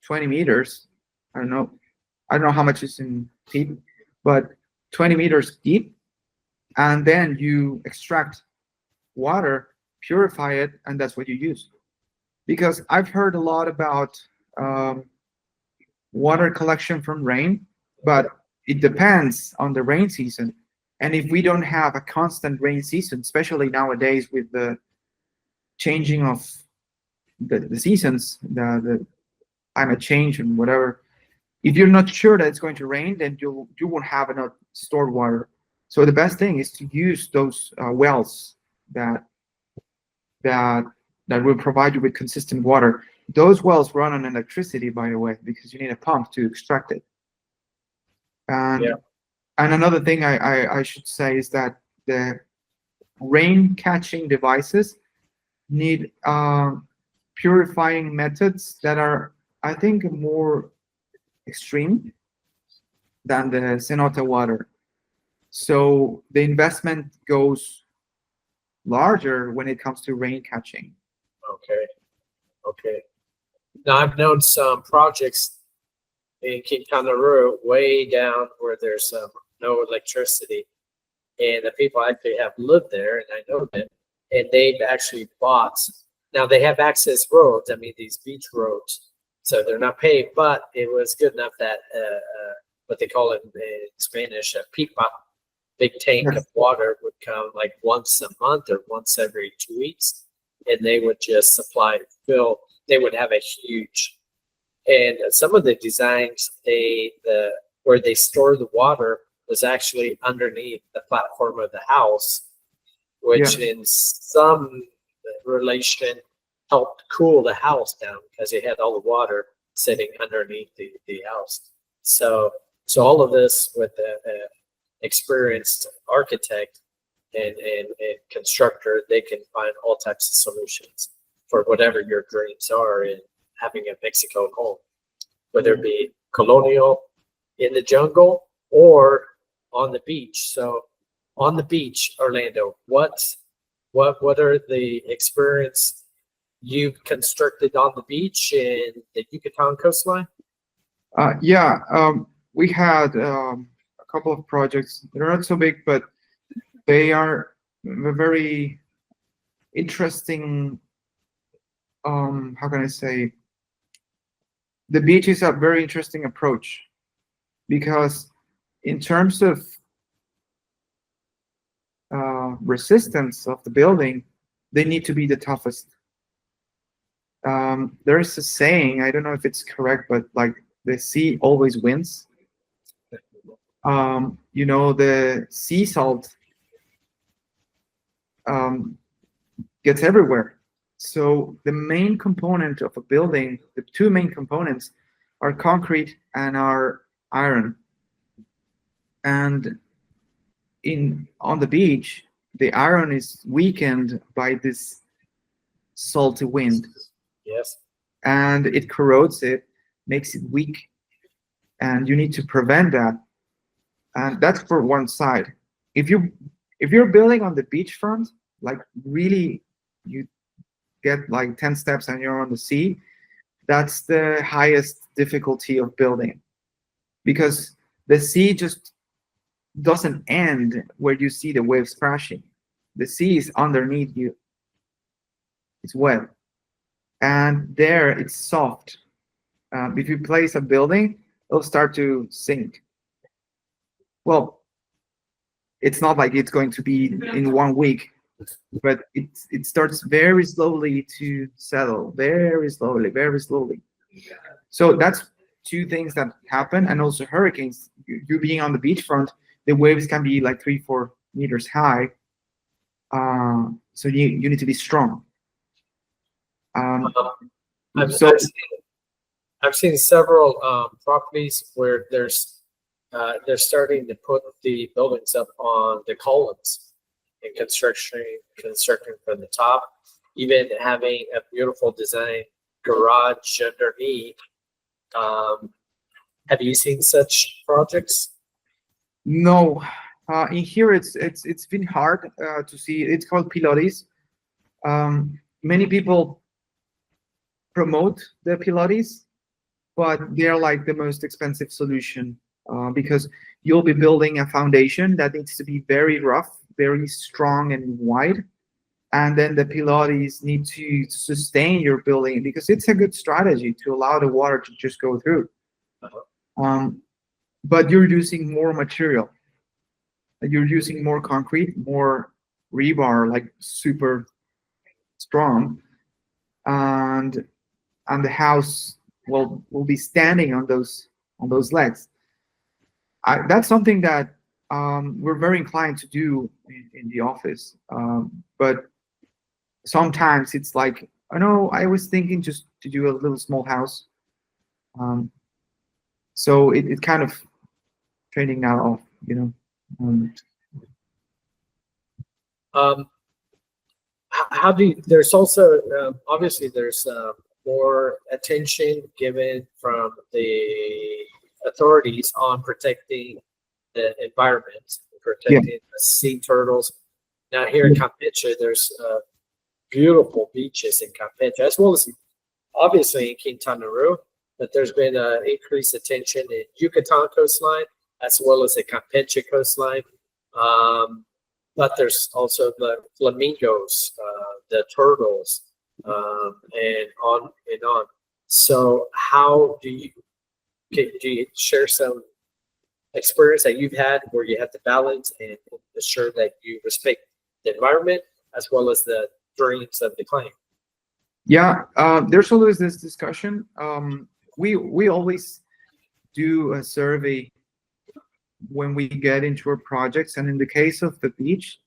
20 meters. I don't know how much is in feet, but 20 meters deep. And then you extract water, purify it, and that's what you use. Because I've heard a lot about water collection from rain, but it depends on the rain season. And if we don't have a constant rain season, especially nowadays with the changing of the seasons, the climate change and whatever, if you're not sure that it's going to rain, then you won't have enough stored water. So the best thing is to use those wells that will provide you with consistent water. Those wells run on electricity, by the way, because you need a pump to extract it. And another thing I should say is that the rain catching devices need purifying methods that are, I think, more extreme than the cenote water. So the investment goes larger when it comes to rain catching. Okay. Now, I've known some projects in Quintana Roo way down where there's no electricity, and the people actually have lived there, and I know them, and they've actually bought. Now they have access roads. I mean, these beach roads So they're not paid, but it was good enough that what they call it in Spanish, a pipa, big tank of water would come like once a month or once every 2 weeks, and they would just supply fill. They would have a huge, and some of the designs, where they store the water was actually underneath the platform of the house, which in some relation helped cool the house down because it had all the water sitting underneath the house. So all of this with the experienced architect and constructor, they can find all types of solutions for whatever your dreams are in having a Mexico home, whether it be colonial, in the jungle, or on the beach. So on the beach, Orlando, what are the experience you've constructed on the beach in the Yucatan coastline? We had a couple of projects. They're not so big, but they are a very interesting. How can I say? The beach is a very interesting approach because, in terms of resistance of the building, they need to be the toughest. There's a saying, I don't know if it's correct, but like the sea always wins. The sea salt gets everywhere. So the main component of a building, the two main components are concrete and are iron. And on the beach, the iron is weakened by this salty wind. Yes. And it corrodes it, makes it weak, and you need to prevent that. And that's for one side. If you're building on the beachfront, like really, you get like 10 steps and you're on the sea, that's the highest difficulty of building, because the sea just doesn't end where you see the waves crashing. The sea is underneath you. It's wet. And there it's soft. If you place a building, it'll start to sink. Well, it's not like it's going to be in 1 week, but it starts very slowly to settle, very slowly, very slowly. So that's two things that happen. And also hurricanes. You being on the beachfront, the waves can be like 3-4 meters high. So you need to be strong. I've seen several properties where they're starting to put the buildings up on the columns and constructing from the top, even having a beautiful design garage underneath. Have you seen such projects? No, in here it's been hard to see. It's called pilotis. Many people promote the pilotis, but they're like the most expensive solution because you'll be building a foundation that needs to be very rough, very strong and wide, and then the pilotis need to sustain your building because it's a good strategy to allow the water to just go through. But you're using more material. You're using more concrete, more rebar, like super strong, and the house will be standing on those legs. That's something that we're very inclined to do in the office, but sometimes it's like, I know I was thinking just to do a little small house, so it kind of training now off, How do you, there's also obviously there's more attention given from the authorities on protecting the environment, protecting the sea turtles. Now here in Campeche, there's beautiful beaches in Campeche, as well as obviously in Quintana Roo, but there's been increased attention in Yucatan coastline as well as the Campeche coastline. But there's also the flamingos, the turtles, and on and on. So how do you share some experience that you've had where you have to balance and ensure that you respect the environment as well as the dreams of the client? Yeah, there's always this discussion. We always do a survey when we get into our projects, and in the case of the beach,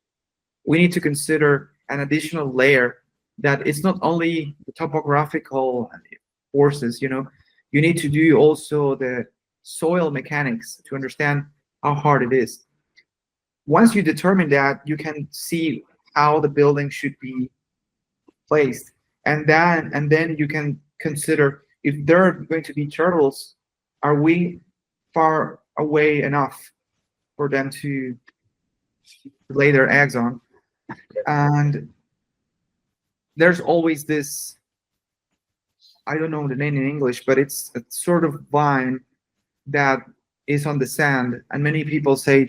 we need to consider an additional layer that it's not only the topographical forces. You need to do also the soil mechanics to understand how hard it is. Once you determine that, you can see how the building should be placed, and then you can consider if there are going to be turtles, are we far away enough for them to lay their eggs on? And there's always this, I don't know the name in English, but it's a sort of vine that is on the sand, and many people say,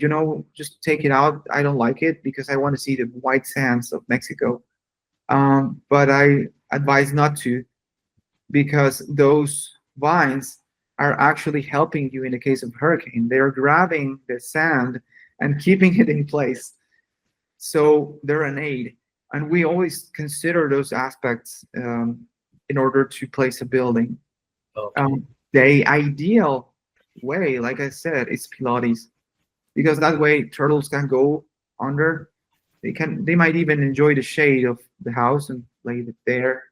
just take it out. I don't like it because I want to see the white sands of Mexico. But I advise not to, because those vines are actually helping you in the case of hurricane. They are grabbing the sand and keeping it in place. So they're an aid. And we always consider those aspects in order to place a building. Okay. The ideal way, like I said, is pilates, because that way turtles can go under. They might even enjoy the shade of the house and lay it there.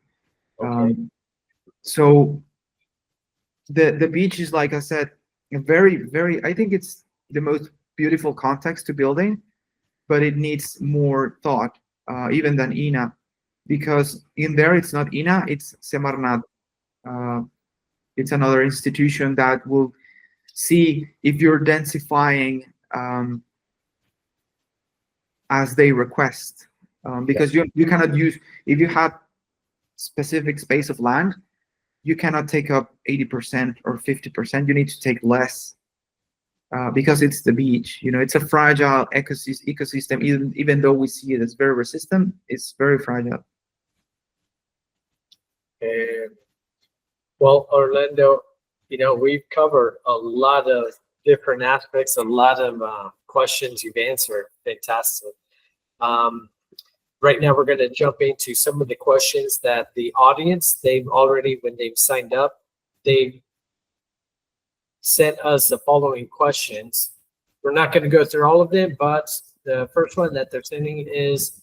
Okay. So the beach is, like I said, a very, very, I think it's the most beautiful context to building, but it needs more thought, even than INA, because in there it's not INA, it's Semarnat. It's another institution that will see if you're densifying as they request, because you cannot use, if you have specific space of land, you cannot take up 80% or 50%. You need to take less, because it's the beach. It's a fragile ecosystem. Even though we see it as very resistant, it's very fragile. And well, Orlando, we've covered a lot of different aspects, a lot of questions you've answered. Fantastic. Right now, we're going to jump into some of the questions that the audience, when they've signed up, they've sent us the following questions. We're not going to go through all of them, but the first one that they're sending is,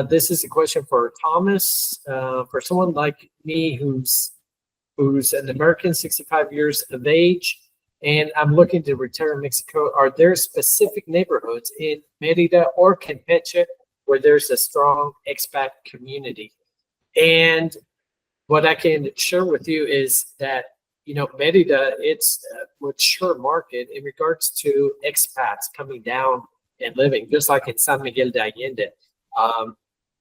this is a question for Thomas, for someone like me who's an American, 65 years of age, and I'm looking to retire in Mexico. Are there specific neighborhoods in Mérida or Campeche where there's a strong expat community? And what I can share with you is that, Mérida, it's a mature market in regards to expats coming down and living, just like in San Miguel de Allende.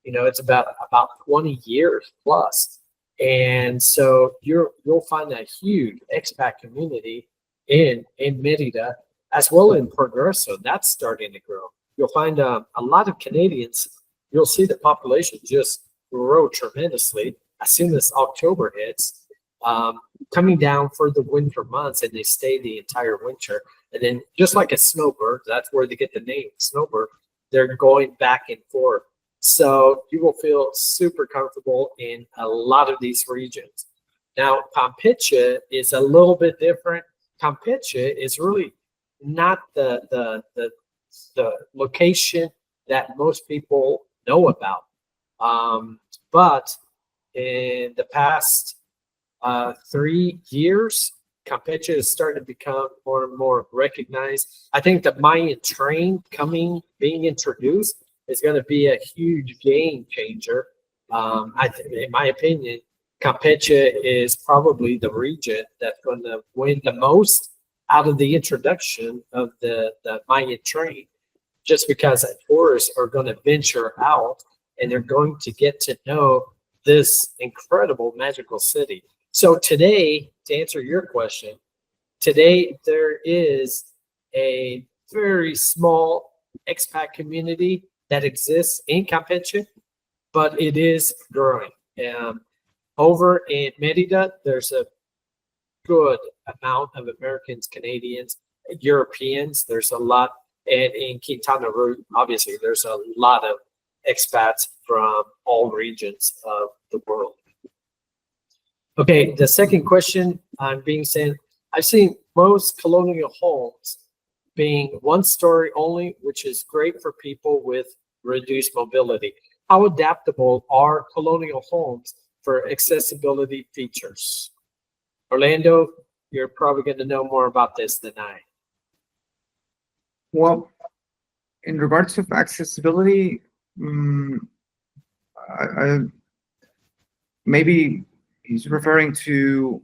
It's about 20 years plus. And so you'll find a huge expat community in Mérida, as well in Progreso. That's starting to grow. You'll find a lot of Canadians. You'll see the population just grow tremendously as soon as October hits, coming down for the winter months, and they stay the entire winter. And then, just like a snowbird, that's where they get the name snowbird. They're going back and forth. So you will feel super comfortable in a lot of these regions. Now, Campeche is a little bit different. Campeche is really not the location that most people know about. But in the past 3 years, Campeche is starting to become more and more recognized. I think the Mayan train being introduced is going to be a huge game changer. In my opinion, Campeche is probably the region that's going to win the most out of the introduction of the Mayan train, just because tourists are going to venture out and they're going to get to know this incredible magical city. So today, to answer your question, today there is a very small expat community that exists in Campeche, but it is growing. Over in Merida, there's a good amount of Americans, Canadians, Europeans. There's a lot, and in Quintana Roo, obviously, there's a lot of expats from all regions of the world. Okay, the second question I'm being sent, I've seen most colonial homes being one story only, which is great for people with reduced mobility. How adaptable are colonial homes for accessibility features? Orlando, you're probably going to know more about this than I. Well, in regards to accessibility, maybe he's referring to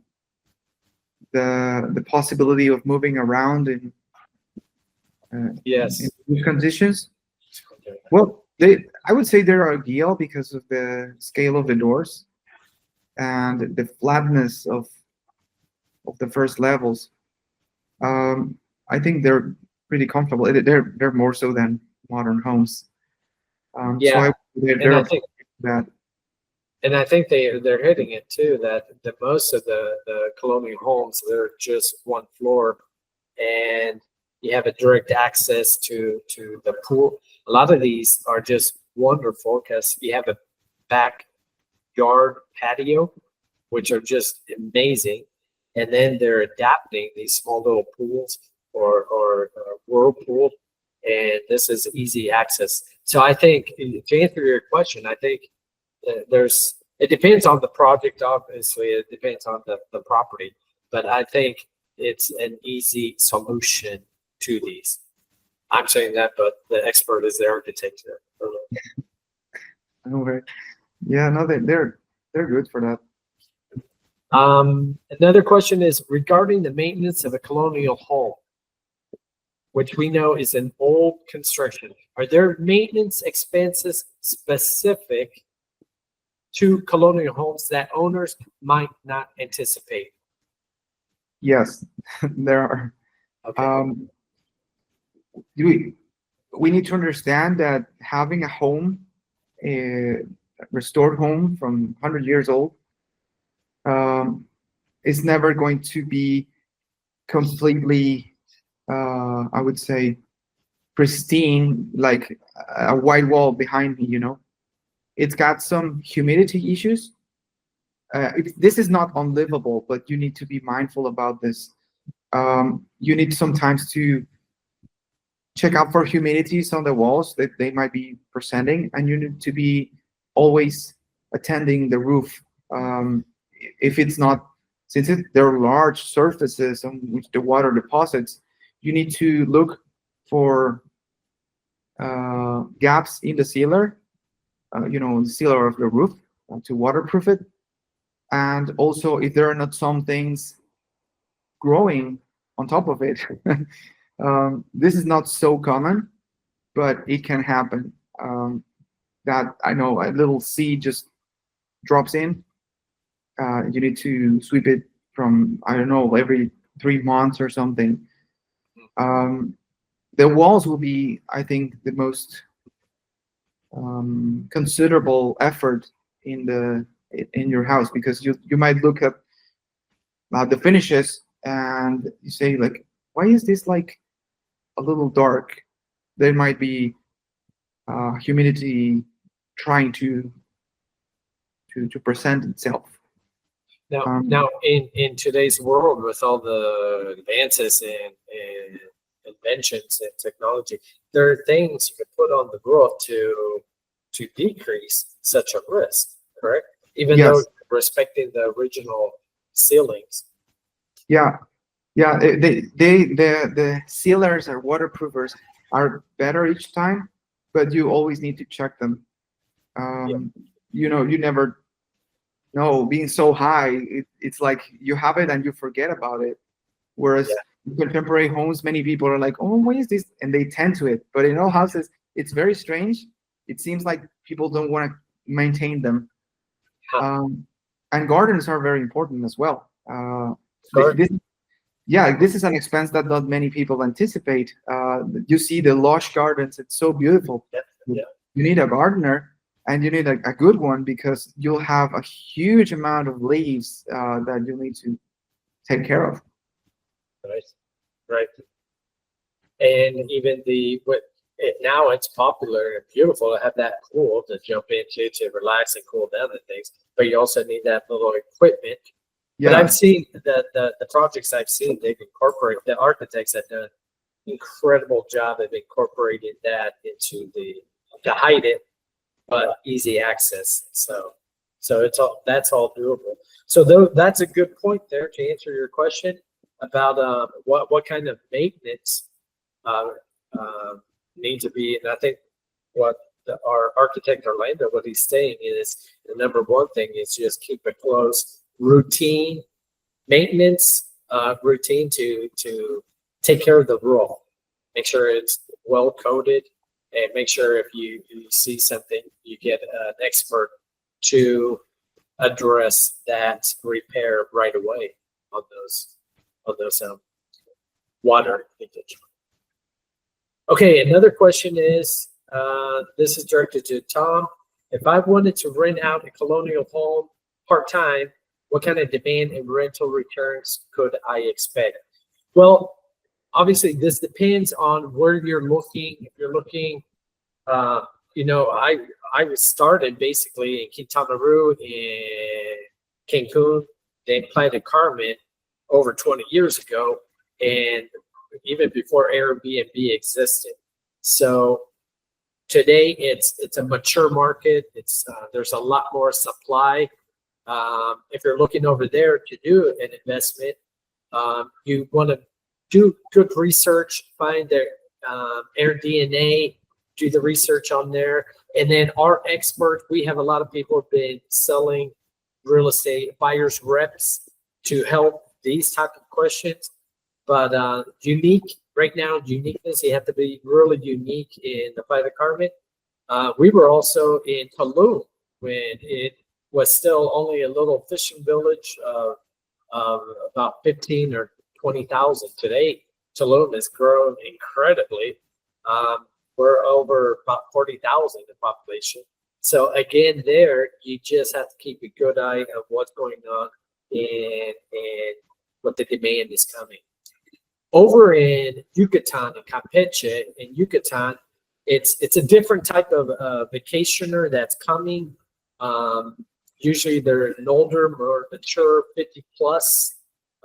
the possibility of moving around in Yes. in these conditions. Well, I would say they're ideal because of the scale of the doors and the flatness of the first levels. I think they're pretty comfortable. They're more so than modern homes. Yeah, they're I think that. And I think they're hitting it too, that most of the colonial homes, they're just one floor, and you have a direct access to the pool. A lot of these are just wonderful because you have a backyard patio, which are just amazing. And then they're adapting these small little pools or whirlpool, and this is easy access. So I think, to answer your question, I think it depends on the project, obviously, it depends on the property, but I think it's an easy solution to these. I'm saying that, but the expert is the architect here. Okay. Yeah, no, they're good for that. Another question is regarding the maintenance of a colonial home, which we know is an old construction. Are there maintenance expenses specific to colonial homes that owners might not anticipate? Yes, there are. Okay. We need to understand that having a home, a restored home from 100 years old, is never going to be completely, I would say, pristine, like a white wall behind me, It's got some humidity issues. This is not unlivable, but you need to be mindful about this. You need sometimes to check out for humidities on the walls that they might be presenting, and you need to be always attending the roof. If it's not, since there are large surfaces on which the water deposits, you need to look for gaps in the sealer, the sealer of the roof, to waterproof it. And also, if there are not some things growing on top of it, this is not so common, but it can happen. That I know a little seed just drops in. You need to sweep it from, I don't know, every 3 months or something. The walls will be, I think, the most considerable effort in your house, because you might look at the finishes and you say, like, why is this like a little dark? There might be humidity trying to present itself. Now, in today's world, with all the advances in inventions and technology, there are things you can put on the roof to decrease such a risk, correct? Even though respecting the original ceilings. Yeah. The sealers or waterproofers are better each time, but you always need to check them. You never know, being so high, it's like you have it and you forget about it. Whereas in contemporary homes, many people are like, oh, why is this? And they tend to it. But in all houses, it's very strange. It seems like people don't want to maintain them. And gardens are very important as well. This is an expense that not many people anticipate. You see the lush gardens, it's so beautiful. You need a gardener, and you need a good one because you'll have a huge amount of leaves that you need to take care of. Right, right. And even now it's popular and beautiful to have that pool to jump into to relax and cool down and things, but you also need that little equipment. Yeah. But I've seen the projects I've seen, they've incorporated, the architects have done an incredible job of incorporating that into to hide it, but easy access. So that's all doable. So that's a good point there to answer your question about what kind of maintenance need to be. And I think what our architect Orlando, what he's saying is the number one thing is just keep a close routine maintenance routine to take care of the roof. Make sure it's well coated, and make sure if you see something, you get an expert to address that repair right away on those water leakage. Okay, another question is, this is directed to Tom. If I wanted to rent out a colonial home part-time, what kind of demand and rental returns could I expect? Well, obviously this depends on where you're looking. If you're looking, I was started basically in Quintana Roo, in Cancun, then Playa del Carmen over 20 years ago, and even before Airbnb existed. So today it's a mature market. There's a lot more supply. If you're looking over there to do an investment, you want to do good research, find their AirDNA, do the research on there. And then our expert, we have a lot of people who've been selling real estate, buyers reps to help these type of questions. But right now, uniqueness, you have to be really unique in the Playa del Carmen. We were also in Tulum when it was still only a little fishing village of about 15 or 20,000. Today, Tulum has grown incredibly. We're over about 40,000 in population. So again, there, you just have to keep a good eye of what's going on and what the demand is coming. Over in Yucatan and Campeche, in Yucatan, it's a different type of vacationer that's coming. Usually they're an older, more mature, 50 plus.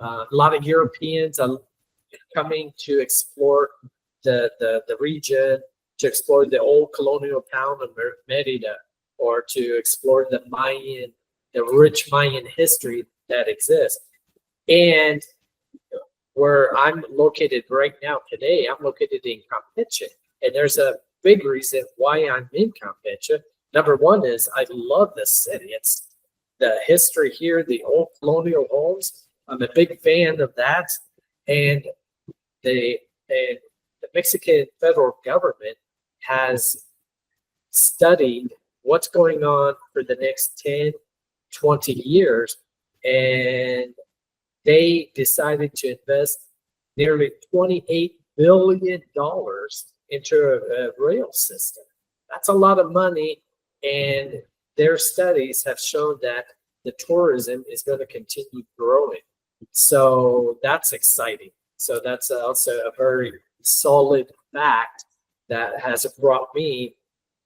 A lot of Europeans are coming to explore the region, to explore the old colonial town of Merida, or to explore the rich Mayan history that exists. And where I'm located right now today, I'm located in Campeche. And there's a big reason why I'm in Campeche. Number one is I love the city. It's the history here, the old colonial homes. I'm a big fan of that. And the Mexican federal government has studied what's going on for the next 10, 20 years. And they decided to invest nearly $28 billion into a rail system. That's a lot of money. And their studies have shown that the tourism is going to continue growing. So that's exciting. So that's also a very solid fact that has brought me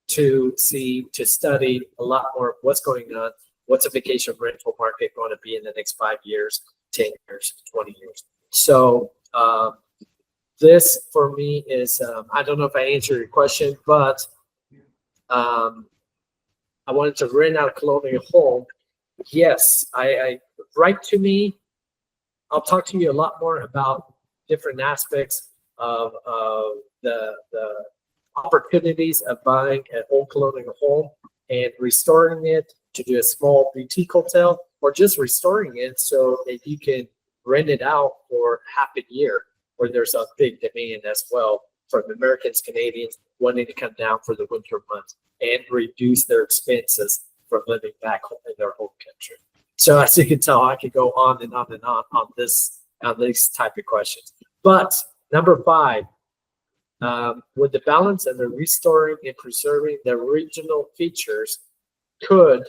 to study a lot more of what's going on. What's a vacation rental market going to be in the next 5 years, 10 years, 20 years? So this for me is, I don't know if I answered your question, but I wanted to rent out a colonial home. Yes, I write to me. I'll talk to you a lot more about different aspects of the opportunities of buying an old colonial home and restoring it to do a small boutique hotel, or just restoring it so that you can rent it out for half a year, where there's a big demand as well from Americans, Canadians wanting to come down for the winter months and reduce their expenses from living back home in their home country. So as you can tell, I could go on and on and on these type of questions. But number 5, with the balance of the restoring and preserving the regional features could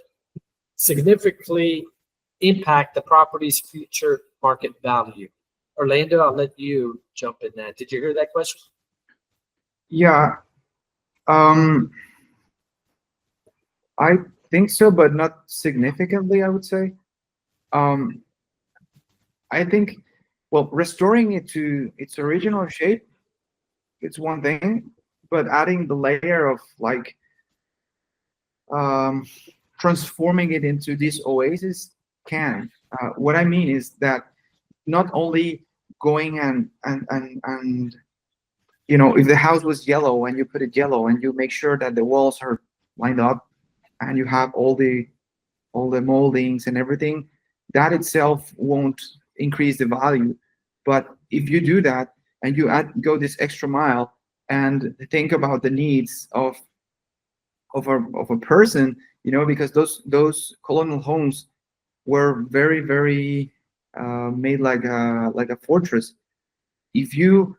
significantly impact the property's future market value? Orlando, I'll let you jump in that. Did you hear that question? Yeah, I think so, but not significantly, I would say. I think, well, restoring it to its original shape, it's one thing, but adding the layer of like transforming it into this oasis can. What I mean is that not only going and you know, if the house was yellow and you put it yellow and you make sure that the walls are lined up and you have all the moldings and everything, that itself won't increase the value. But if you do that and you go this extra mile and think about the needs of a person, you know, because those colonial homes were very made like a fortress. If you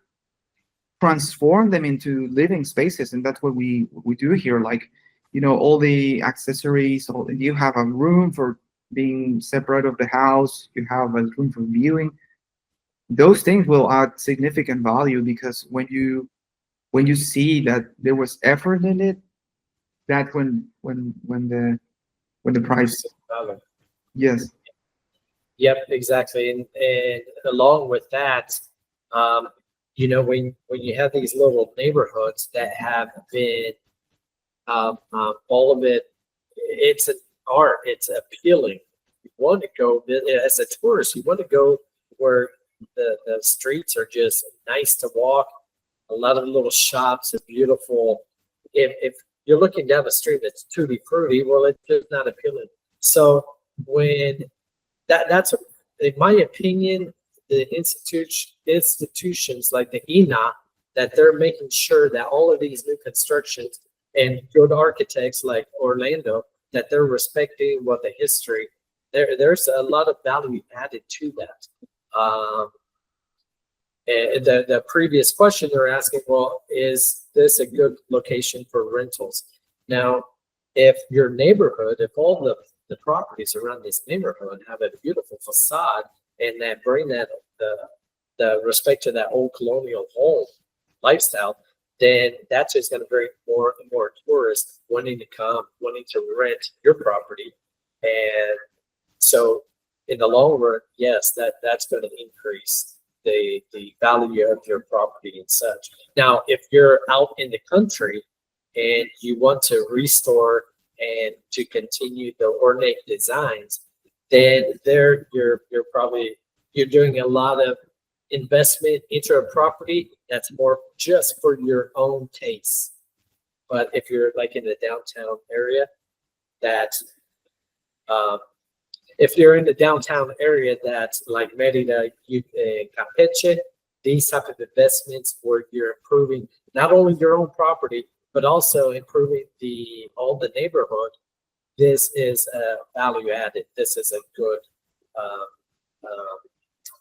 transform them into living spaces, and that's what we do here, like, you know, all the accessories, you have a room for being separate of the house, you have a room for viewing. Those things will add significant value, because when you see that there was effort in it, that when the price. Yes. Yep, exactly. And along with that, you know, when you have these little neighborhoods that have been all of it, it's an art, it's appealing. You want to go as a tourist, you want to go where the streets are just nice to walk, a lot of little shops are beautiful. If you're looking down the street that's tutti frutti, well, it's just not appealing. So when that's in my opinion, the institutions like the INA, that they're making sure that all of these new constructions and good architects like Orlando, that they're respecting what the history. There's a lot of value added to that. And the previous question they're asking, well, is this a good location for rentals? Now, if your neighborhood, if all the properties around this neighborhood have a beautiful facade and that bring that the respect to that old colonial home lifestyle, then that's just going to bring more and more tourists wanting to come, wanting to rent your property. And so in the long run, yes, that's going to increase the value of your property and such. Now, if you're out in the country and you want to restore and to continue the ornate designs, then there you're doing a lot of investment into a property that's more just for your own taste. But if you're like in the downtown area, that's if you're in the downtown area that's like Merida, Campeche, these type of investments where you're improving not only your own property, but also improving all the neighborhood, this is a value added. This is a good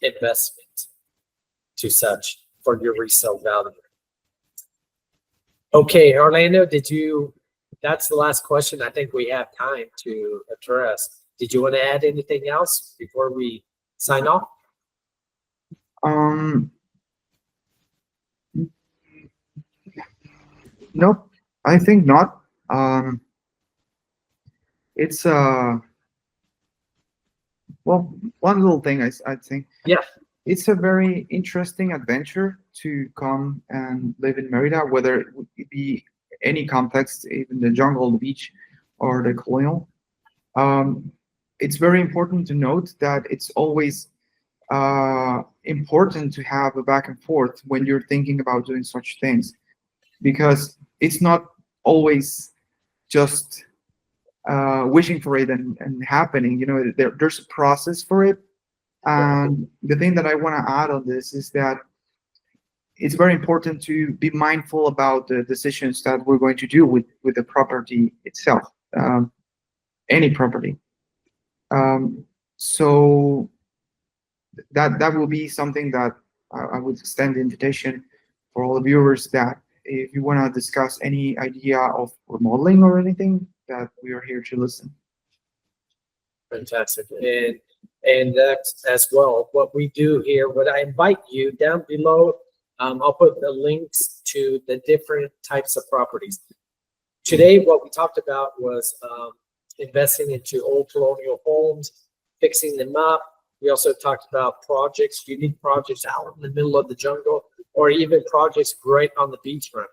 investment to such for your resale value. Okay, Orlando, that's the last question I think we have time to address. Did you want to add anything else before we sign off? Nope, I think not. It's well, one little thing I'd think. Yeah. It's a very interesting adventure to come and live in Merida, whether it would be any complex, even the jungle, the beach, or the colonial. It's very important to note that it's always important to have a back and forth when you're thinking about doing such things, because it's not always just wishing for it and happening. You know, there's a process for it. And the thing that I want to add on this is that it's very important to be mindful about the decisions that we're going to do with the property itself, any property. So that will be something that I would extend the invitation for all the viewers, that if you want to discuss any idea of remodeling or anything, that we are here to listen. Fantastic. And that's as well what we do here. What I invite you down below, I'll put the links to the different types of properties. Today, what we talked about was investing into old colonial homes, fixing them up. We also talked about projects, unique projects out in the middle of the jungle, or even projects right on the beachfront.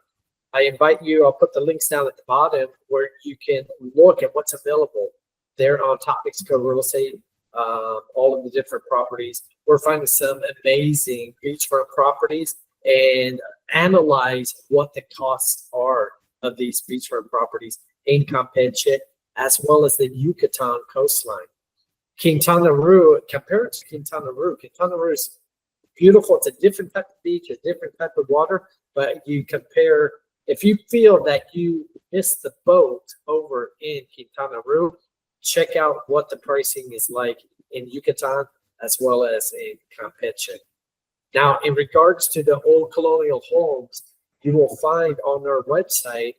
I invite you, I'll put the links down at the bottom where you can look at what's available there on Top Mexico Real Estate, all of the different properties. We're finding some amazing beachfront properties and analyze what the costs are of these beachfront properties in Campeche, as well as the Yucatan coastline. Quintana Roo, compare it to Quintana Roo. Quintana Roo is beautiful. It's a different type of beach, a different type of water, but you compare, if you feel that you missed the boat over in Quintana Roo, check out what the pricing is like in Yucatan as well as in Campeche. Now, in regards to the old colonial homes, you will find on our website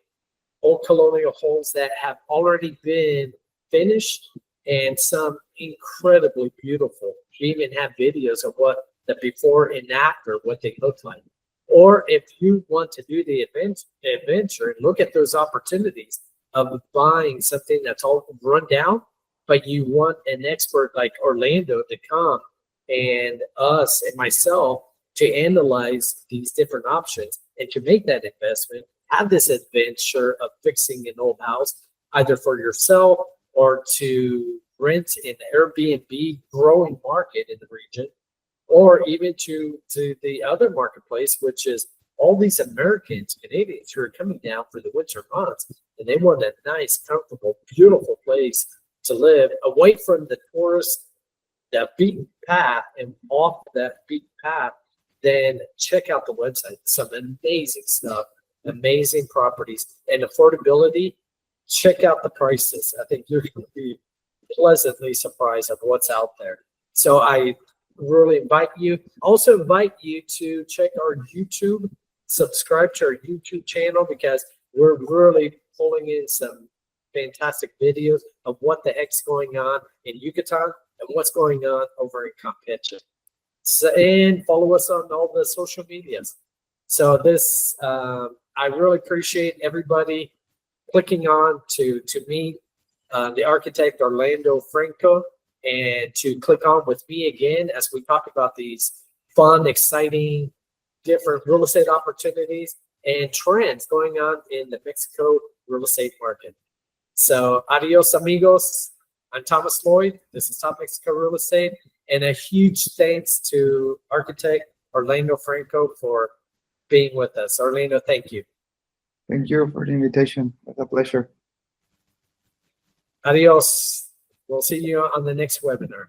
old colonial homes that have already been finished and some incredibly beautiful. We even have videos of what the before and after, what they look like. Or if you want to do the adventure and look at those opportunities of buying something that's all run down, but you want an expert like Orlando to come and us and myself to analyze these different options and to make that investment, have this adventure of fixing an old house, either for yourself or to rent an Airbnb growing market in the region, or even to the other marketplace, which is all these Americans, Canadians who are coming down for the winter months, and they want a nice, comfortable, beautiful place to live away from the tourist, that beaten path, and off that beaten path. Then check out the website. Some amazing stuff, amazing properties, and affordability. Check out the prices. I think you're going to be pleasantly surprised of what's out there. So I really invite you. Also invite you to check our YouTube, subscribe to our YouTube channel, because we're really pulling in some fantastic videos of what the heck's going on in Yucatan and what's going on over in Campeche. So, and follow us on all the social medias. So this, I really appreciate everybody clicking on to meet the architect Orlando Franco, and to click on with me again as we talk about these fun, exciting, different real estate opportunities and trends going on in the Mexico real estate market. So adios, amigos. I'm Thomas Lloyd. This is Top Mexico Real Estate, and a huge thanks to architect Orlando Franco for being with us. Orlando, thank you. Thank you for the invitation. It was a pleasure. Adios. We'll see you on the next webinar.